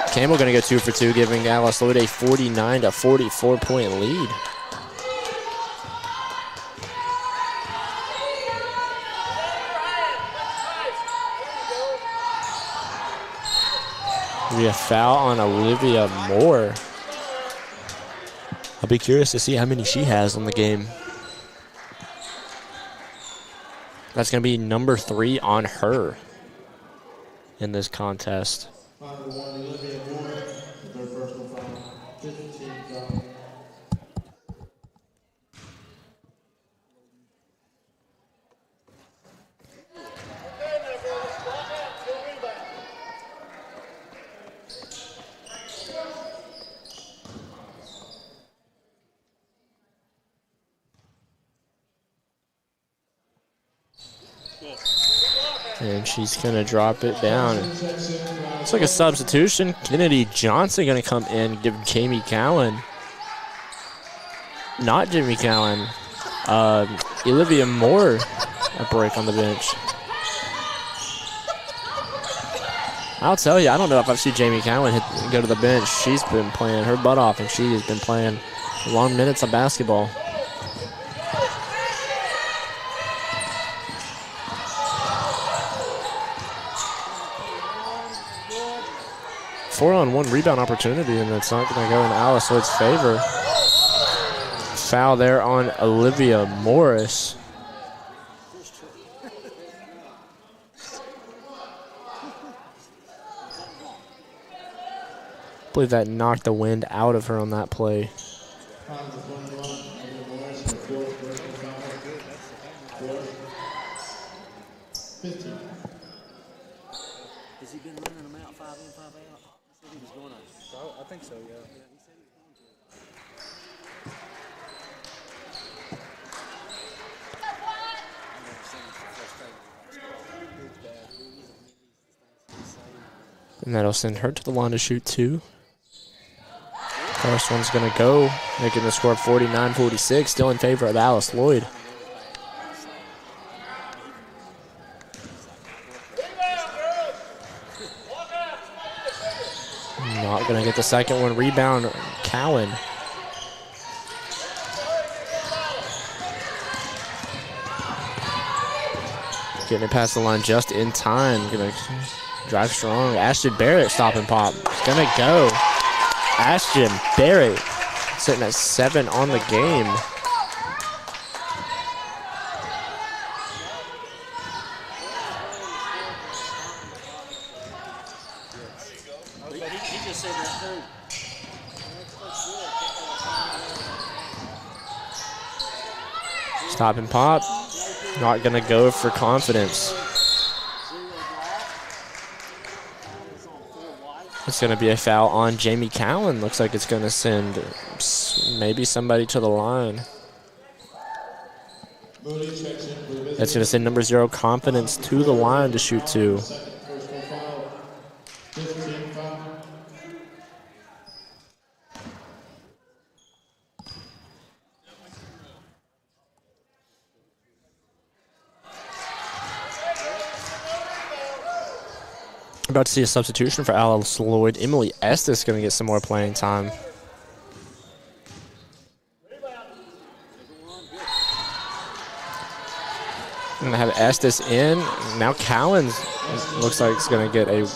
Campbell gonna go 2 for 2, giving Alice Lloyd a 49 to 44 point lead. We have foul on Olivia Moore. I'll be curious to see how many she has on the game. That's going to be number 3 on her in this contest. And she's going to drop it down. It's like a substitution. Kennedy Johnson going to come in, give Jamie Cowan. Not Jamie Cowan. Olivia Moore a break on the bench. I'll tell you, I don't know if I've seen Jamie Cowan go to the bench. She's been playing her butt off, and she has been playing long minutes of basketball. Four-on-one rebound opportunity, and it's not going to go in Alice Lloyd's favor. Foul there on Olivia Morris. I believe that knocked the wind out of her on that play. Has he been running them out 5 in, 5 out? He said he was going to. I think so, yeah. And that'll send her to the line to shoot 2. First one's going to go, making the score 49-46, still in favor of Alice Lloyd. Not going to get the second one. Rebound, Cowan. Getting it past the line just in time. Going to drive strong. Ashton Barrett stopping pop. Going to go. Ashton Barrett sitting at 7 on the game. He just said that too. Stop and pop. Not going to go for confidence. It's going to be a foul on Jamie Cowan. Looks like it's going to send maybe somebody to the line. That's going to send number 0, Confidence, to the line to shoot 2. About to see a substitution for Alice Lloyd. Emily Estes going to get some more playing time. Going to have Estes in. Now Cowan's looks like it's going to get a...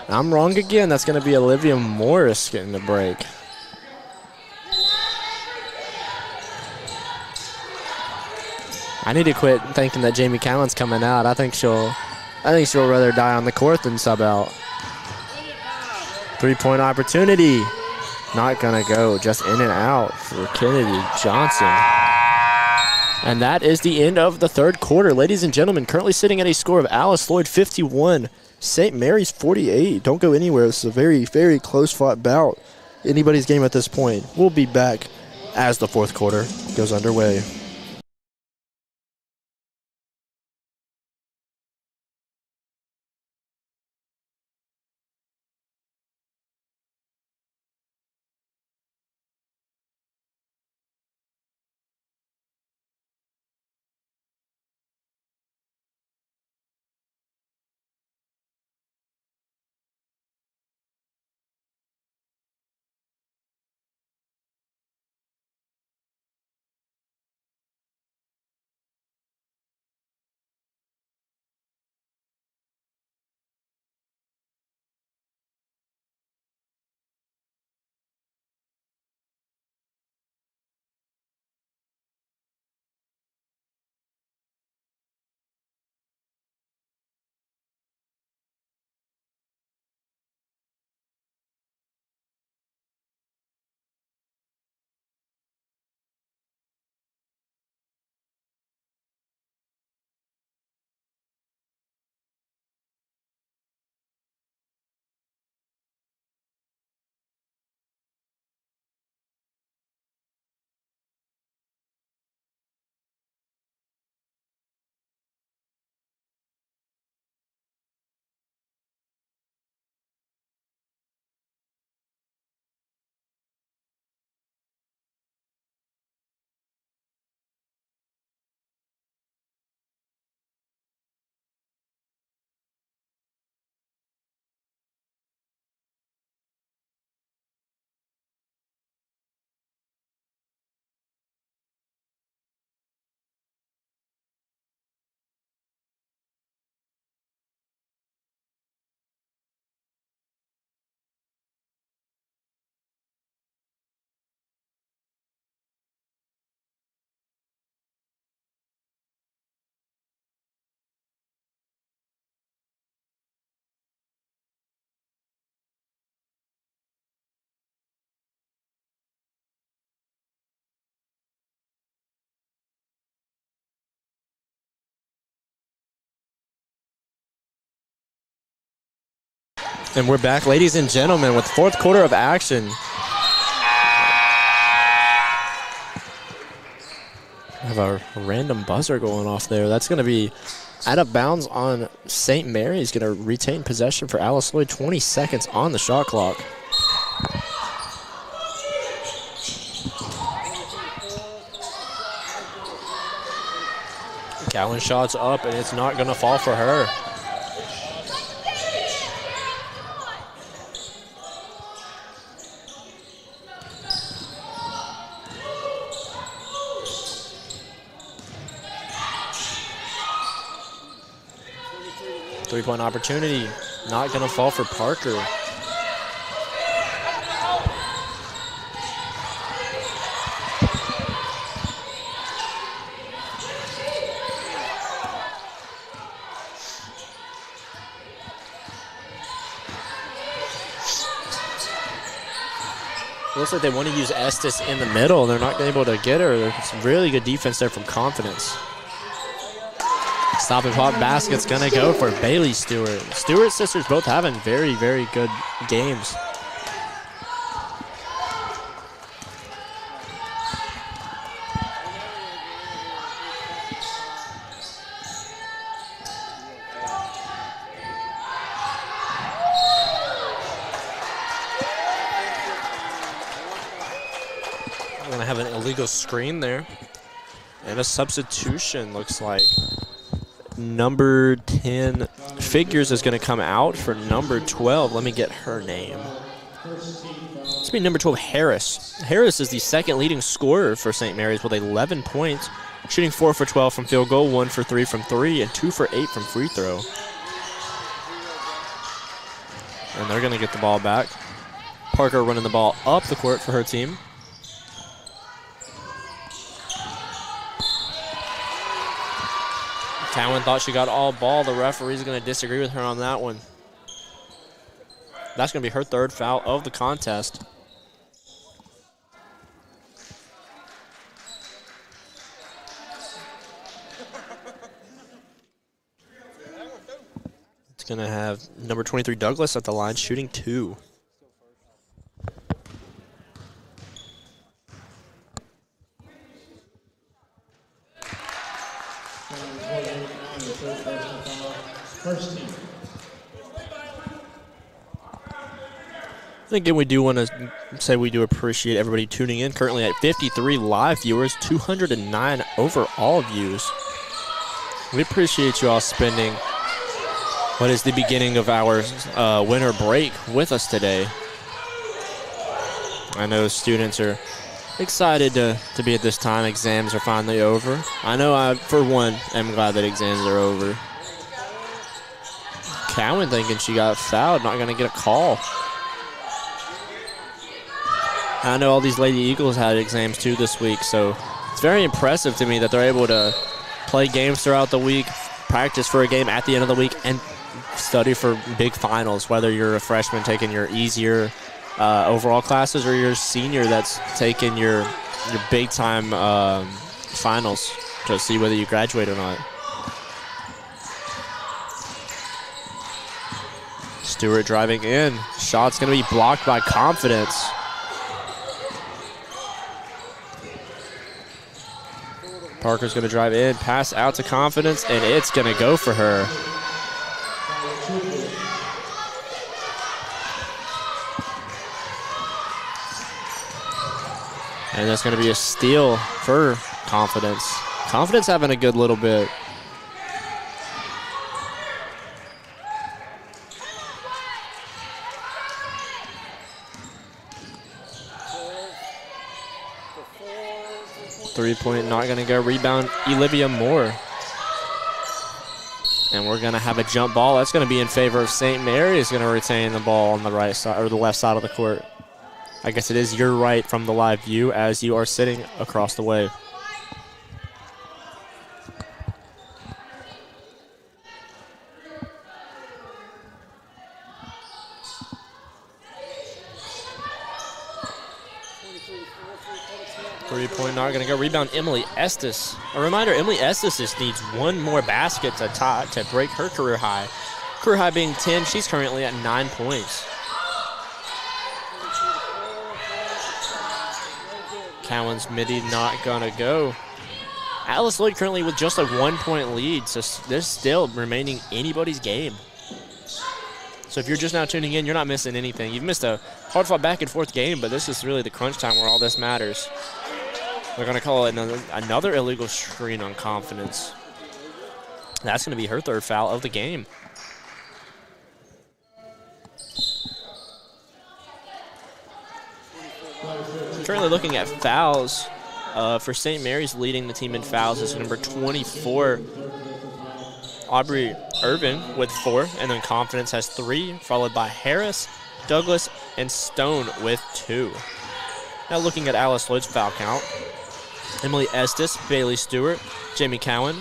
I'm wrong again. That's going to be Olivia Morris getting the break. I need to quit thinking that Jamie Cowan's coming out. I think she'll rather die on the court than sub out. 3-point opportunity. Not going to go. Just in and out for Kennedy Johnson. And that is the end of the third quarter. Ladies and gentlemen, currently sitting at a score of Alice Lloyd 51, St. Mary's 48. Don't go anywhere. This is a very, very close-fought bout. Anybody's game at this point. We'll be back as the fourth quarter goes underway. And we're back, ladies and gentlemen, with fourth quarter of action. I have a random buzzer going off there. That's going to be out of bounds on St. Mary's. Going to retain possession for Alice Lloyd. 20 seconds on the shot clock. Cowan shot's up, and it's not going to fall for her. Three-point opportunity, not going to fall for Parker. Looks like they want to use Estes in the middle. They're not able to get her. There's really good defense there from Confidence. Stop and pop basket's gonna go for Bailey Stewart. Stewart sisters both having very, very good games. We're gonna have an illegal screen there. And a substitution, looks like. Number 10, Figures, is going to come out for number 12. Let me get her name. It's be number 12, Harris. Harris is the second leading scorer for St. Mary's with 11 points, shooting 4 for 12 from field goal, 1 for 3 from 3, and 2 for 8 from free throw. And they're going to get the ball back. Parker running the ball up the court for her team. Cowan thought she got all ball. The referee's going to disagree with her on that one. That's going to be her third foul of the contest. It's going to have number 23 Douglas at the line, shooting 2. Again, we do want to say we do appreciate everybody tuning in. Currently at 53 live viewers, 209 overall views. We appreciate you all spending what is the beginning of our winter break with us today. I know students are excited to be at this time. Exams are finally over. I know I, for one, am glad that exams are over. Cowan thinking she got fouled, not going to get a call. I know all these Lady Eagles had exams too this week, so it's very impressive to me that they're able to play games throughout the week, practice for a game at the end of the week, and study for big finals, whether you're a freshman taking your easier overall classes or you're a senior that's taking your big-time finals to see whether you graduate or not. Stewart driving in. Shot's going to be blocked by Confidence. Parker's going to drive in, pass out to Confidence, and it's going to go for her. And that's going to be a steal for Confidence. Confidence having a good little bit. Three-point not going to go. Rebound, Olivia Moore. And we're going to have a jump ball. That's going to be in favor of St. Mary's. Going to retain the ball on the right side or the left side of the court. I guess it is your right from the live view as you are sitting across the way. Three-point not going to go. Rebound, Emily Estes. A reminder, Emily Estes just needs one more basket to break her career high. Career high being 10. She's currently at 9 points. Cowan's midi not gonna go. Alice Lloyd currently with just a 1-point lead, so there's still remaining anybody's game. So if you're just now tuning in, you're not missing anything. You've missed a hard-fought back-and-forth game, but this is really the crunch time where all this matters. They're gonna call it another illegal screen on Confidence. That's gonna be her 3rd foul of the game. Currently looking at fouls for St. Mary's, leading the team in fouls is number 24, Aubrey Irvin with 4, and then Confidence has 3, followed by Harris, Douglas, and Stone with 2. Now looking at Alice Lloyd's foul count, Emily Estes, Bailey Stewart, Jamie Cowan,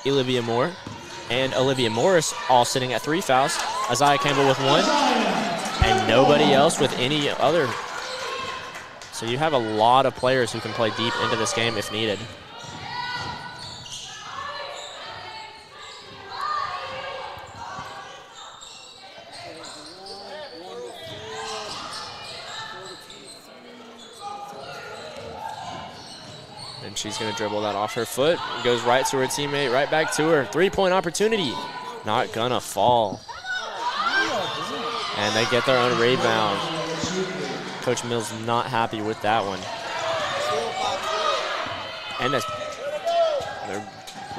Olivia Moore, and Olivia Morris all sitting at 3 fouls. Isaiah Campbell with 1, and nobody else with any other. So you have a lot of players who can play deep into this game if needed. And she's going to dribble that off her foot. Goes right to her teammate, right back to her. 3-point opportunity. Not going to fall. And they get their own rebound. Coach Mills not happy with that one. And they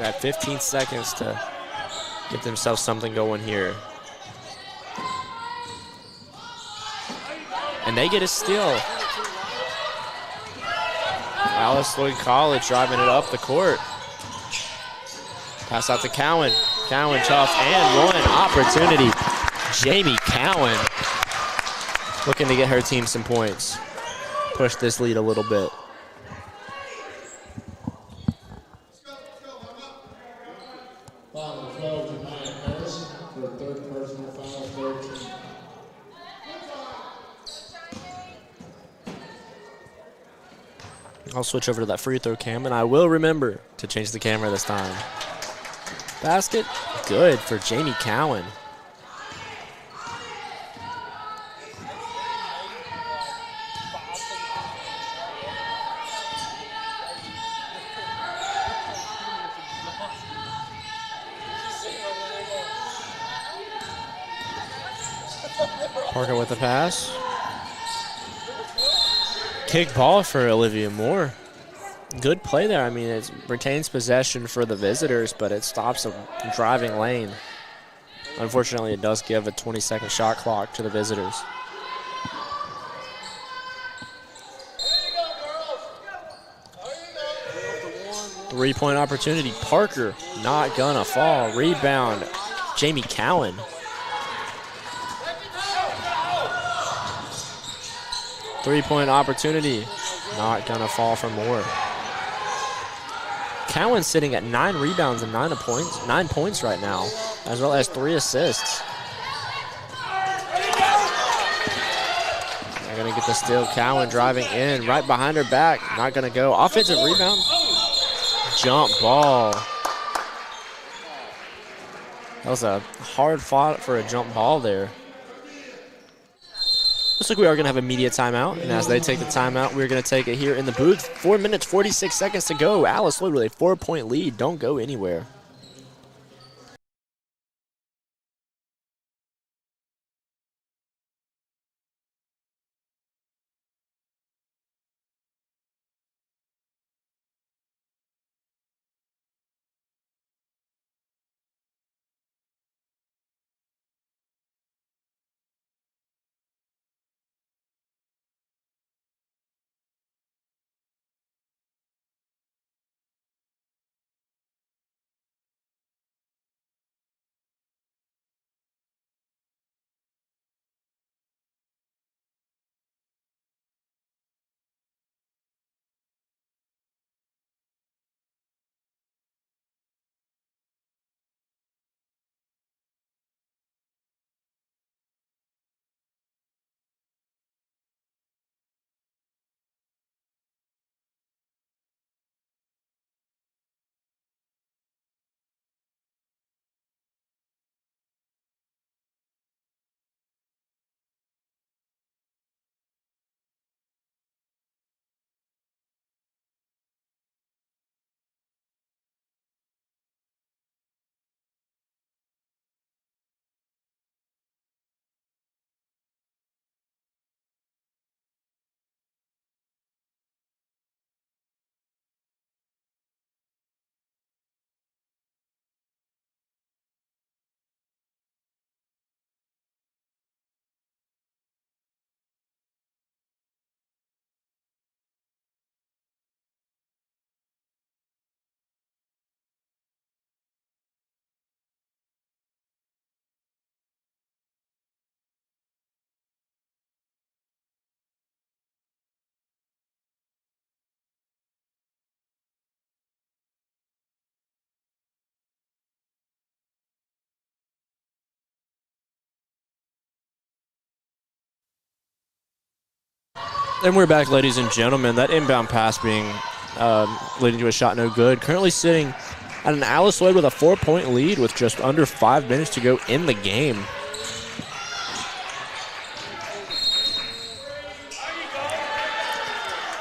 have 15 seconds to get themselves something going here. And they get a steal. Alice Lloyd College driving it up the court. Pass out to Cowan. Cowan tough and 1 opportunity. Jamie Cowan looking to get her team some points. Push this lead a little bit. Foul 12 to Maya Harris for 3rd personal foul, 13. I'll switch over to that free throw cam, and I will remember to change the camera this time. Basket, good for Jamie Cowan. Parker with the pass. Kick ball for Olivia Moore. Good play there. I mean, it retains possession for the visitors, but it stops a driving lane. Unfortunately, it does give a 20-second shot clock to the visitors. Three-point opportunity. Parker not gonna fall. Rebound, Jamie Cowan. Three-point opportunity. Not gonna fall for Moore. Cowan sitting at 9 rebounds and 9 points right now, as well as 3 assists. They're gonna get the steal. Cowan driving in, right behind her back. Not gonna go. Offensive rebound. Jump ball. That was a hard fought for a jump ball there. Looks like we are going to have a media timeout, and as they take the timeout, we're going to take it here in the booth. 4 minutes, 46 seconds to go. Alice Lloyd with a 4-point lead. Don't go anywhere. And we're back, ladies and gentlemen. That inbound pass being leading to a shot no good. Currently sitting at an Alice Lloyd with a 4-point lead with just under 5 minutes to go in the game.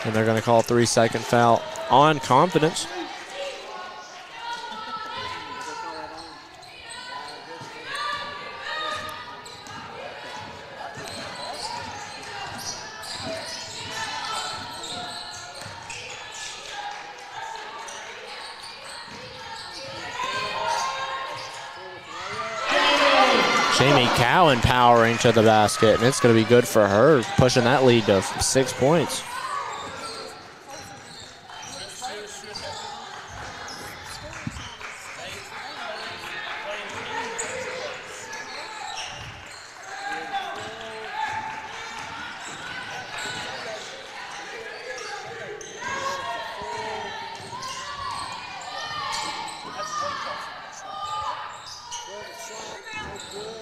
And they're going to call a 3-second foul on Confidence. Jamie Cowan powering to the basket, and it's going to be good for her, pushing that lead to 6 points.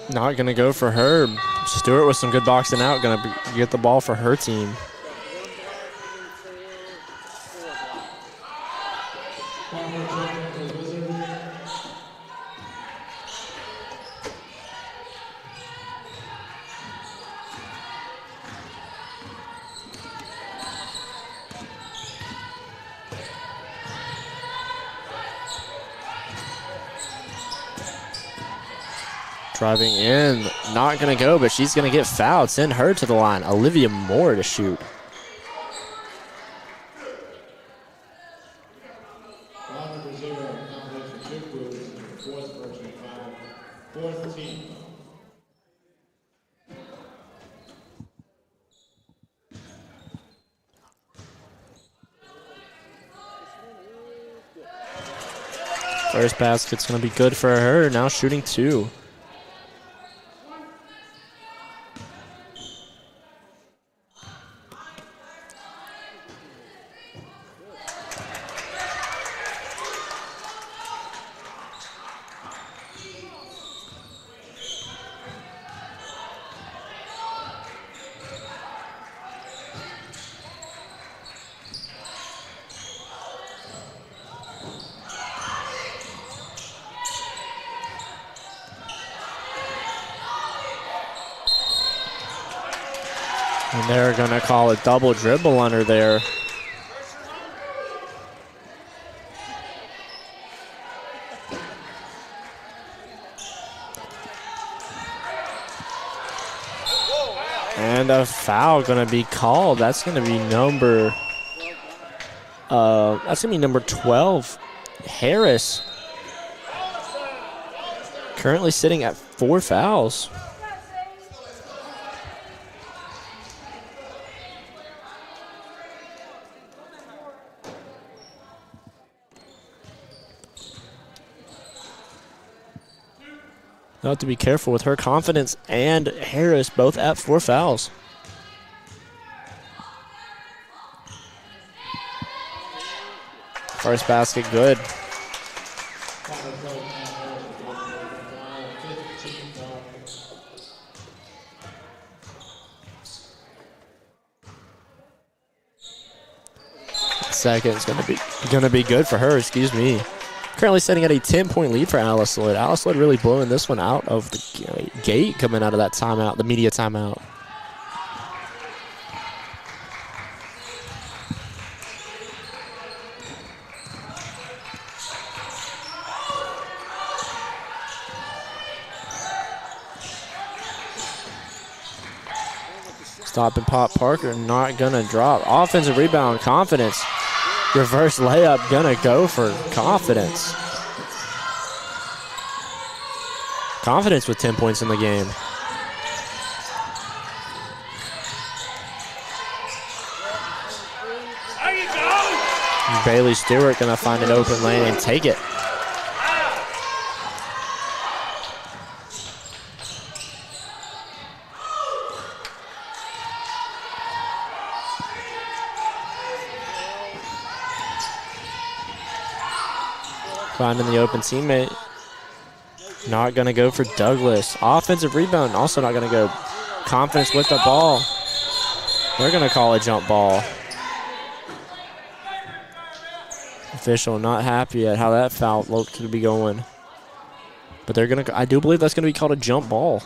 Not going to go for her. Stewart with some good boxing out, going to get the ball for her team. Driving in, not going to go, but she's going to get fouled. Send her to the line. Olivia Moore to shoot. First basket's going to be good for her. Now shooting 2. And they're going to call a double dribble under there. And a foul going to be called. That's going to be number 12, Harris. Currently sitting at 4 fouls. They'll have to be careful with her. Confidence and Harris both at 4 fouls. First basket good. Second is going to be good for her. Excuse me. Currently sitting at a 10-point lead for Alice Lloyd. Alice Lloyd really blowing this one out of the gate coming out of that timeout, the media timeout. Stop and pop Parker, not gonna drop. Offensive rebound, Confidence. Reverse layup, gonna go for Confidence. Confidence with 10 points in the game. Bailey Stewart gonna find an open lane and take it. Finding the open teammate. Not going to go for Douglas. Offensive rebound, also not going to go. Confidence with the ball. They're going to call a jump ball. Official not happy at how that foul looked to be going. But they're going to, I do believe that's going to be called a jump ball.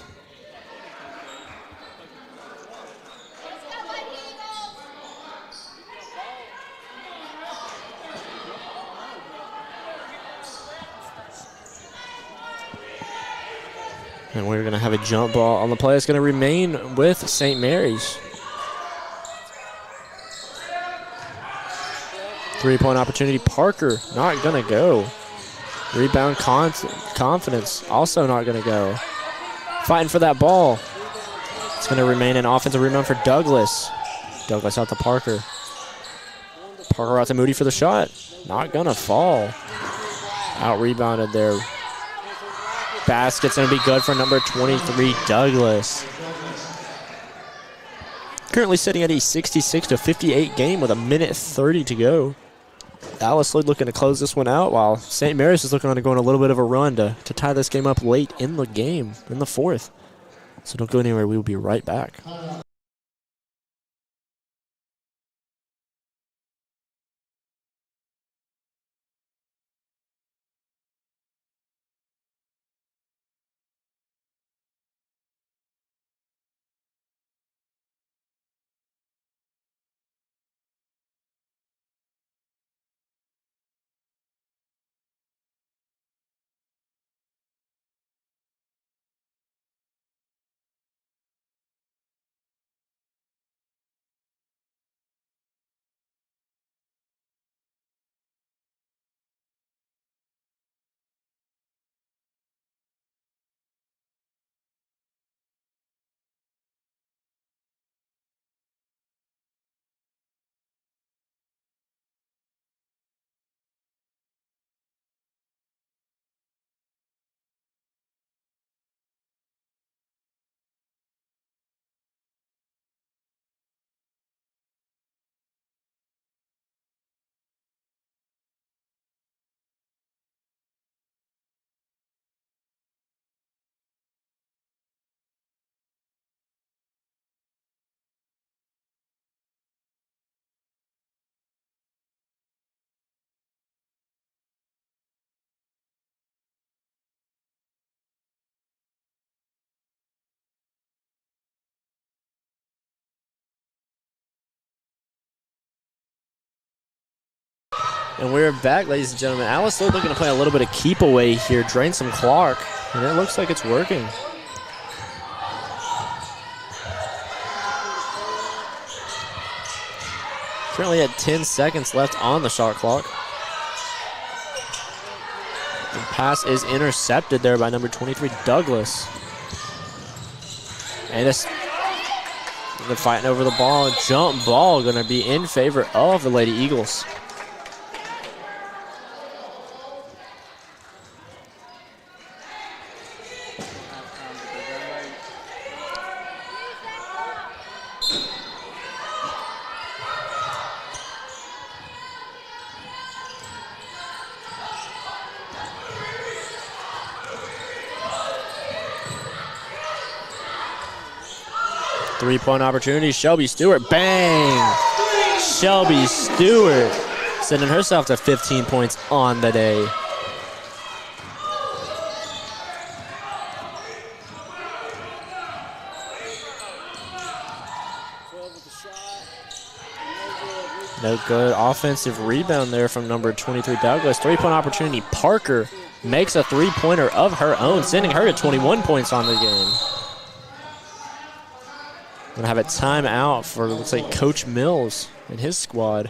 And we're going to have a jump ball on the play. It's going to remain with St. Mary's. 3-point opportunity. Parker not going to go. Rebound confidence also not going to go. Fighting for that ball. It's going to remain an offensive rebound for Douglas. Douglas out to Parker. Parker out to Moody for the shot. Not going to fall. Out rebounded there. Basket's going to be good for number 23, Douglas. Currently sitting at a 66-58 game with 1:30 to go. Alice Lloyd looking to close this one out while St. Mary's is looking on to go on a little bit of a run to tie this game up late in the game, in the fourth. So don't go anywhere. We will be right back. And we're back, ladies and gentlemen. Alice Lloyd looking to play a little bit of keep away here, drain some clock, and it looks like it's working. Currently at 10 seconds left on the shot clock. The pass is intercepted there by number 23, Douglas. And they're fighting over the ball. Jump ball going to be in favor of the Lady Eagles. Three-point opportunity, Shelby Stewart, bang! Shelby Stewart sending herself to 15 points on the day. No good offensive rebound there from number 23, Douglas. Three-point opportunity, Parker makes a three-pointer of her own, sending her to 21 points on the game. Gonna have a timeout for, looks like, Coach Mills and his squad.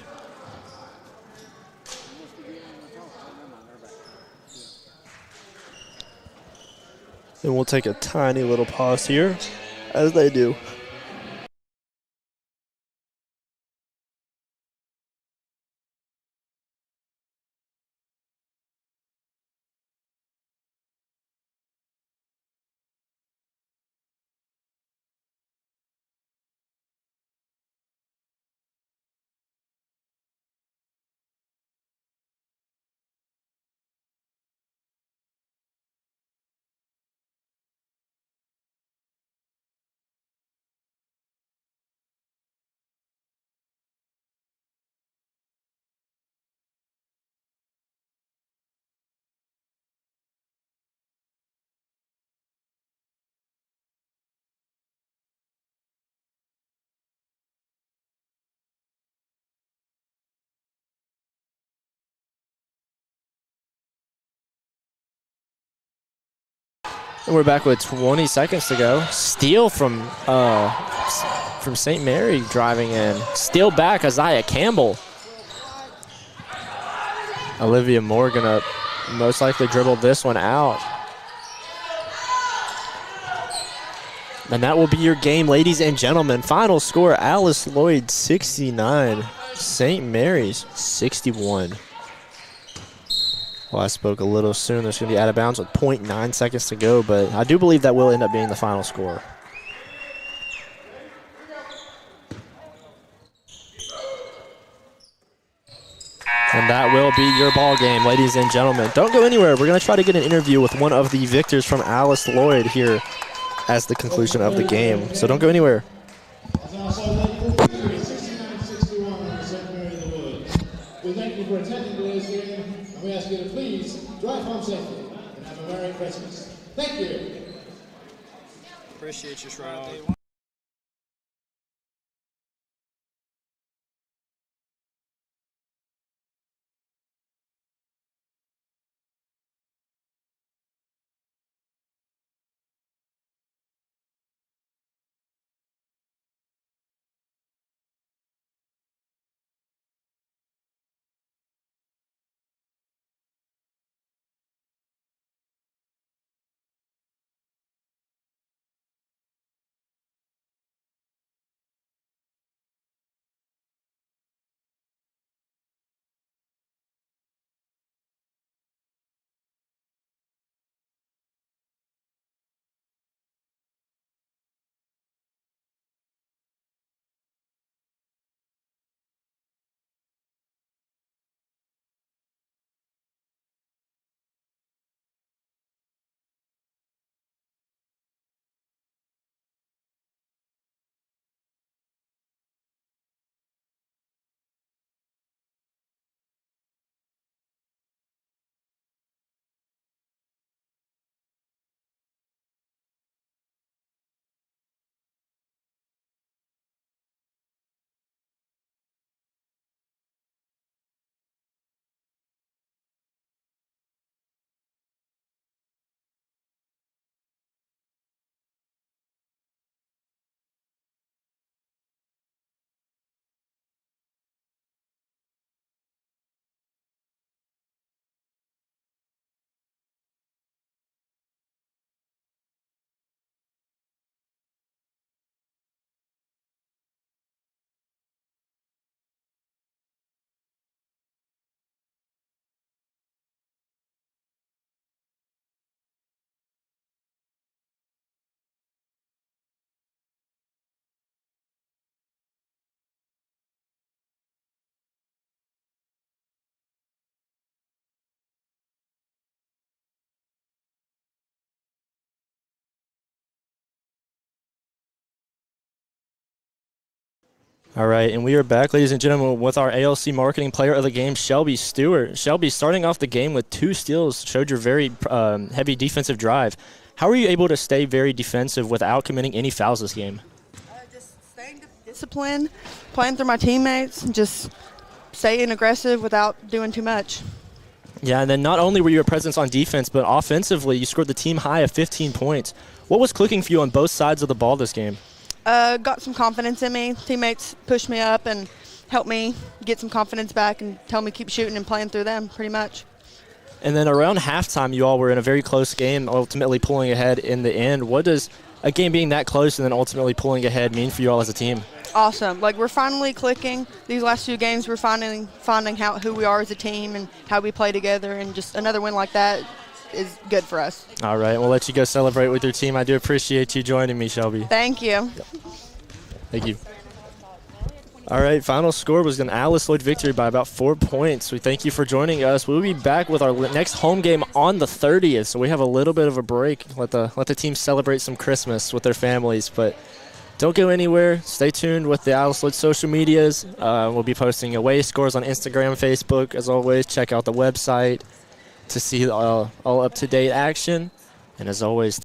And we'll take a tiny little pause here, as they do. And we're back with 20 seconds to go. Steal from St. Mary driving in. Steal back, Isaiah Campbell. Olivia Moore gonna most likely dribble this one out. And that will be your game, ladies and gentlemen. Final score, Alice Lloyd 69, St. Mary's 61. Well, I spoke a little soon. There's going to be out of bounds with 0.9 seconds to go, but I do believe that will end up being the final score. And that will be your ball game, ladies and gentlemen. Don't go anywhere. We're going to try to get an interview with one of the victors from Alice Lloyd here as the conclusion of the game. So don't go anywhere. We thank you for attending today's game, and we ask you to please drive home safely and have a Merry Christmas. Thank you. Appreciate you, Shroud. All right, and we are back, ladies and gentlemen, with our ALC Marketing Player of the Game, Shelby Stewart. Shelby, starting off the game with 2 steals, showed your very heavy defensive drive. How were you able to stay very defensive without committing any fouls this game? Just staying disciplined, playing through my teammates, just staying aggressive without doing too much. Yeah, and then not only were you a presence on defense, but offensively, you scored the team high of 15 points. What was clicking for you on both sides of the ball this game? Got some confidence in me. Teammates pushed me up and helped me get some confidence back and tell me keep shooting and playing through them pretty much. And then around halftime, you all were in a very close game, ultimately pulling ahead in the end. What does a game being that close and then ultimately pulling ahead mean for you all as a team? Awesome. Like, we're finally clicking. These last 2 games, we're finding who we are as a team and how we play together, and just another win like that is good for us. All right, we'll let you go celebrate with your team. I do appreciate you joining me, Shelby. Thank you. Thank you. All right, final score was an Alice Lloyd victory by about 4 points. We thank you for joining us. We'll be back with our next home game on the 30th, so we have a little bit of a break. Let the team celebrate some Christmas with their families, but don't go anywhere. Stay tuned with the Alice Lloyd social medias. We'll be posting away scores on Instagram, Facebook. As always, check out the website to see all up-to-date action. And as always,